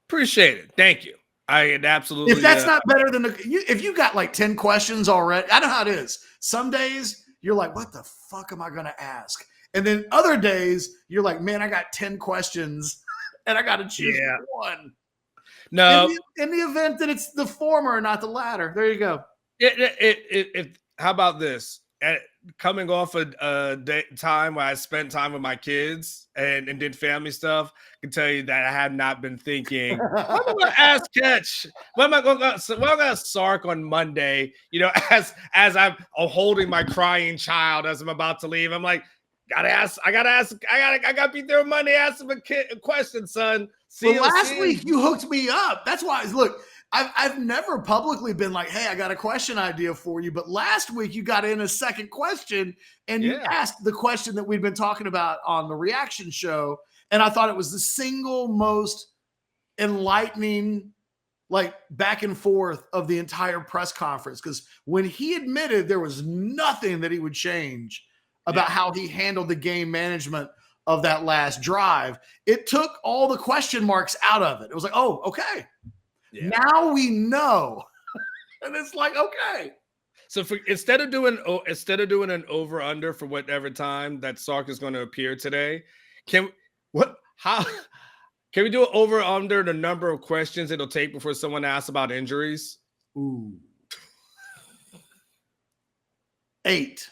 Appreciate it. Thank you. I absolutely. If that's not better than if you got like 10 questions already, I know how it is. Some days you're like, what the fuck am I going to ask? And then other days you're like, man, I got 10 questions and I got to choose one. No. In the event that it's the former, not the latter. There you go. How about this? Coming off a time where I spent time with my kids and did family stuff, I can tell you that I have not been thinking, what am I going to ask Catch? What am I going to Sark on Monday? As I'm holding my crying child as I'm about to leave, I'm like, I gotta be there Monday. Ask him a question, son. Last week you hooked me up. That's why. Look, I've never publicly been like, hey, I got a question idea for you. But last week you got in a second question and you asked the question that we'd been talking about on the reaction show. And I thought it was the single most enlightening, like back and forth of the entire press conference. Because when he admitted there was nothing that he would change about how he handled the game management of that last drive, it took all the question marks out of it. It was like, oh, okay. Yeah. Now we know. And it's like, okay. So instead of doing an over under for whatever time that Sark is going to appear today, can we do an over under the number of questions it'll take before someone asks about injuries? Ooh. 8.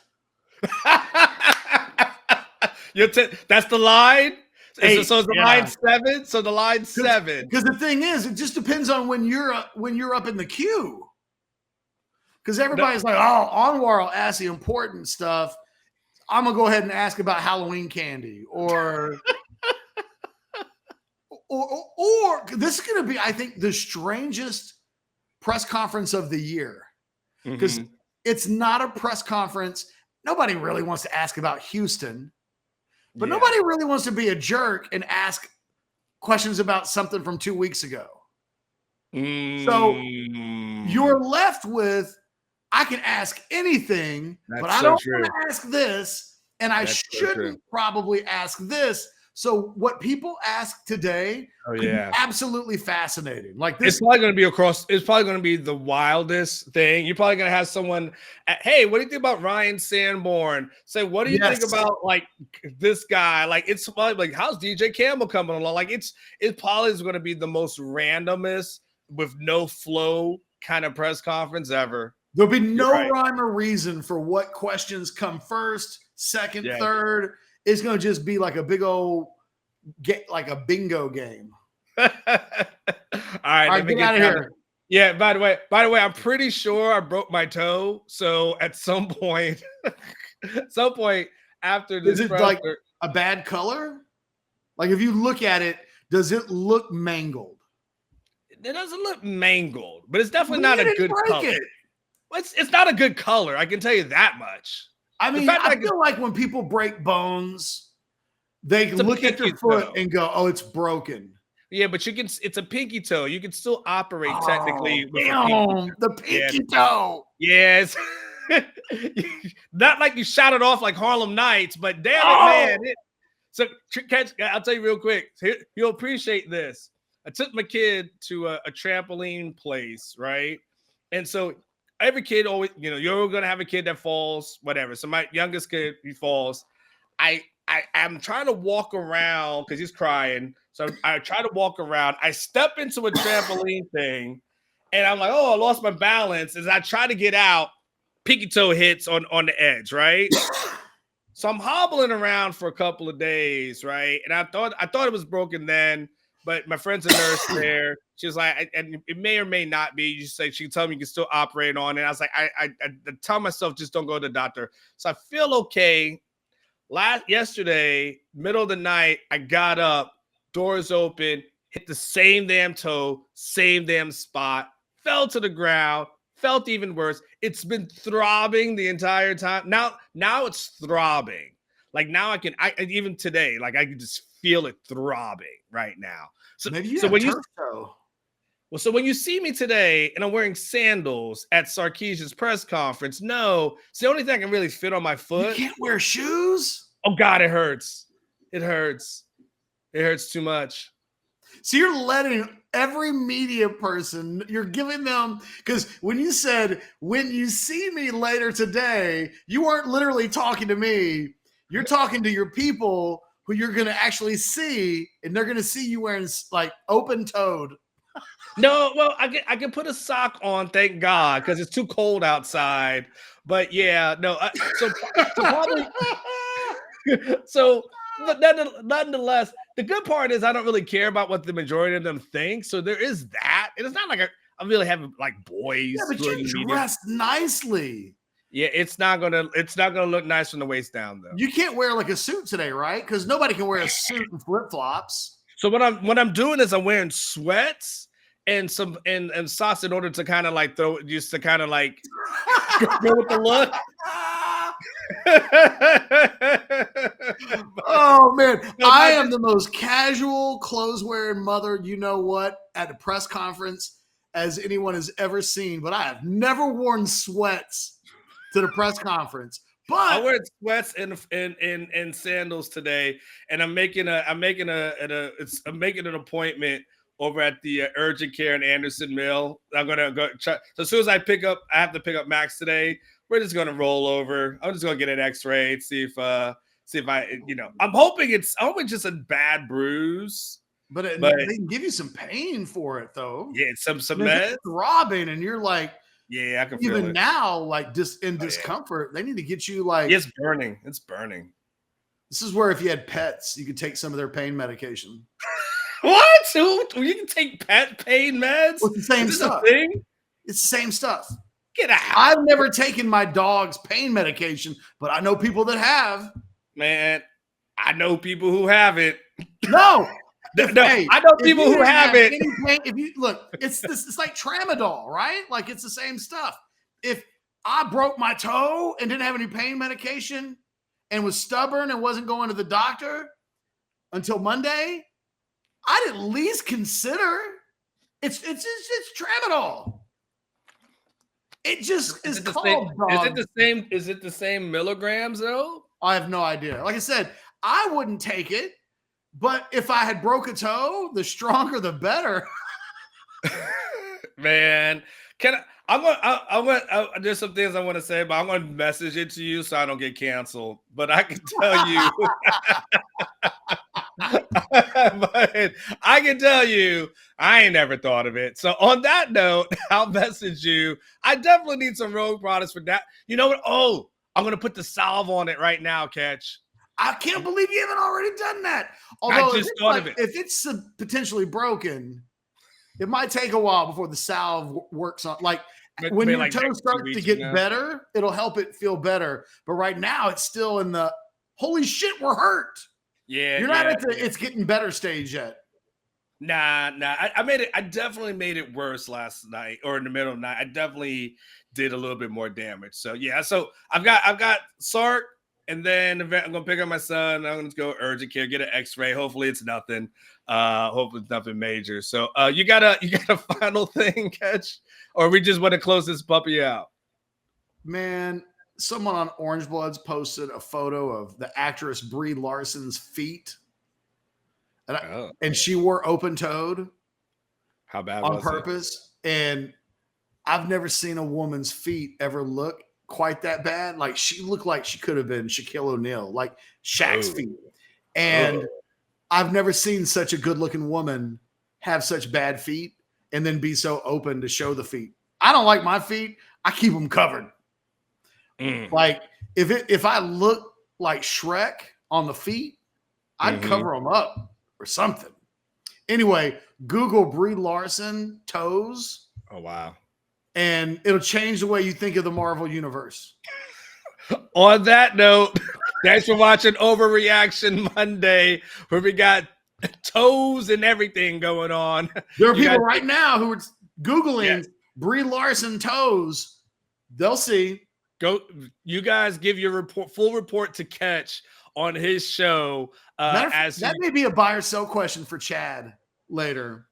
That's the line. So is the line 7? So the line's 7. Because the thing is, it just depends on when you're up in the queue. Because everybody's like, oh, Anwar will ask the important stuff. I'm gonna go ahead and ask about Halloween candy, or this is gonna be, I think, the strangest press conference of the year. Because it's not a press conference. Nobody really wants to ask about Houston. But nobody really wants to be a jerk and ask questions about something from 2 weeks ago. So you're left with, I can ask anything, but I don't want to ask this, and I shouldn't probably ask this. So what people ask today could be absolutely fascinating. Like this, it's probably going to be the wildest thing. You're probably going to have someone, hey, what do you think about Ryan Sanborn? Say, what do you think about like this guy? Like, it's probably like, how's DJ Campbell coming along? Like, it probably is going to be the most randomest with no flow kind of press conference ever. There'll be no rhyme or reason for what questions come first, second, third. It's going to just be like a big old like a bingo game. All right, get out of here. Yeah, by the way, I'm pretty sure I broke my toe. So at some point after this, is it like a bad color? Like if you look at it, does it look mangled? It doesn't look mangled, but it's definitely not a good color. It's not a good color. I can tell you that much. I mean, I feel like when people break bones, they look at their foot and go, oh, it's broken. Yeah, but it's a pinky toe. You can still operate technically with the pinky toe. Yes. Not like you shot it off like Harlem Nights, but damn it, man. So I'll tell you real quick. You'll appreciate this. I took my kid to a trampoline place, right? And so every kid always, you're gonna have a kid that falls, whatever. So my youngest kid, he falls. I'm trying to walk around because he's crying. So I try to walk around. I step into a trampoline thing, and I'm like, oh, I lost my balance. As I try to get out, pinky toe hits on the edge, right? So I'm hobbling around for a couple of days, right? And I thought it was broken then, but my friend's a nurse there. She was like, and it may or may not be. You say she told me you can still operate on it. I was like, I tell myself just don't go to the doctor. So I feel okay. Yesterday, middle of the night, I got up, doors open, hit the same damn toe, same damn spot, fell to the ground, felt even worse. It's been throbbing the entire time. Now it's throbbing. Like now I even today, like I can just feel it throbbing right now. So maybe you so have when turf toe. Well, so when you see me today and I'm wearing sandals at Sarkisian's press conference, no, it's the only thing I can really fit on my foot. You can't wear shoes? Oh, God, it hurts. It hurts. It hurts too much. So you're letting every media person, you're giving them, because when you said, when you see me later today, you weren't literally talking to me. You're talking to your people who you're going to actually see, and they're going to see you wearing like open-toed. No, well, I can put a sock on, thank God, because it's too cold outside. But yeah, no. So probably. So nonetheless, the good part is I don't really care about what the majority of them think. So there is that. And it's not like I really have like boys. Yeah, but you're dressed nicely. Yeah, it's not gonna look nice from the waist down though. You can't wear like a suit today, right? Because nobody can wear a suit and flip-flops. So what I'm doing is I'm wearing sweats and some and socks in order to kind of like go with the look. Oh man, I am the most casual clothes wearing mother, you know what, at a press conference as anyone has ever seen, but I have never worn sweats to the press conference. But I wear sweats and sandals today, and I'm making an appointment over at the urgent care in Anderson Mill. I'm gonna go try. So as soon as I have to pick up Max today. We're just gonna roll over. I'm just gonna get an X-ray, see if I, I'm hoping it's just a bad bruise. But they can give you some pain for it though. Yeah, some meds. Throbbing, and you're like, yeah, I can feel even it. now, like just in discomfort. Yeah. They need to get you like. It's burning. It's burning. This is where if you had pets, you could take some of their pain medication. What? You can take pet pain meds? It's the same stuff. It's the same stuff. Get out. I've never taken my dog's pain medication, but I know people that have. Man, I know people who have it. No. Hey, I know people who have it. If you look, it's like tramadol, right? Like it's the same stuff. If I broke my toe and didn't have any pain medication and was stubborn and wasn't going to the doctor until Monday, I'd at least consider it's tramadol. It just is called dog. Is it the same milligrams though? I have no idea. Like I said, I wouldn't take it, but if I had broke a toe, the stronger the better. Man, there's some things I want to say, but I'm going to message it to you so I don't get canceled. But I can tell you, I ain't never thought of it. So on that note, I'll message you. I definitely need some road products for that. You know what? Oh, I'm going to put the salve on it right now, Catch. I can't believe you haven't already done that. Although I just thought of it. If it's potentially broken, it might take a while before the salve works on. Like when your toe starts to get better, it'll help it feel better. But right now, it's still in the holy shit, we're hurt. Yeah, you're not at the it's getting better stage yet. Nah. I definitely made it worse last night or in the middle of the night. I definitely did a little bit more damage. So yeah, so I've got Sark, and then I'm gonna pick up my son. I'm gonna go urgent care, get an X-ray. Hopefully it's nothing. Hopefully it's nothing major. So you got a final thing, Catch, or we just want to close this puppy out? Man, someone on Orange Bloods posted a photo of the actress Brie Larson's feet. And she wore open-toed. How bad on was purpose. And I've never seen a woman's feet ever look quite that bad. Like she looked like she could have been Shaquille O'Neal, like Shaq's feet. And I've never seen such a good looking woman have such bad feet and then be so open to show the feet. I don't like my feet. I keep them covered. Like if I look like Shrek on the feet, I'd cover them up or something. Anyway, Google Brie Larson toes. Oh, wow. And it'll change the way you think of the Marvel universe. On that note, thanks for watching Overreaction Monday, where we got toes and everything going on. There are people right now who are Googling Brie Larson toes. They'll see. You guys give your full report to Catch on his show. That may be a buy or sell question for Chad later.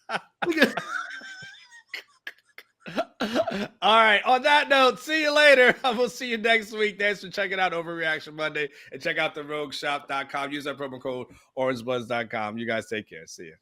All right. On that note, see you later. I will see you next week. Thanks for checking out Overreaction Monday, and check out the rogueshop.com. Use our promo code orangebloods.com. You guys take care. See you.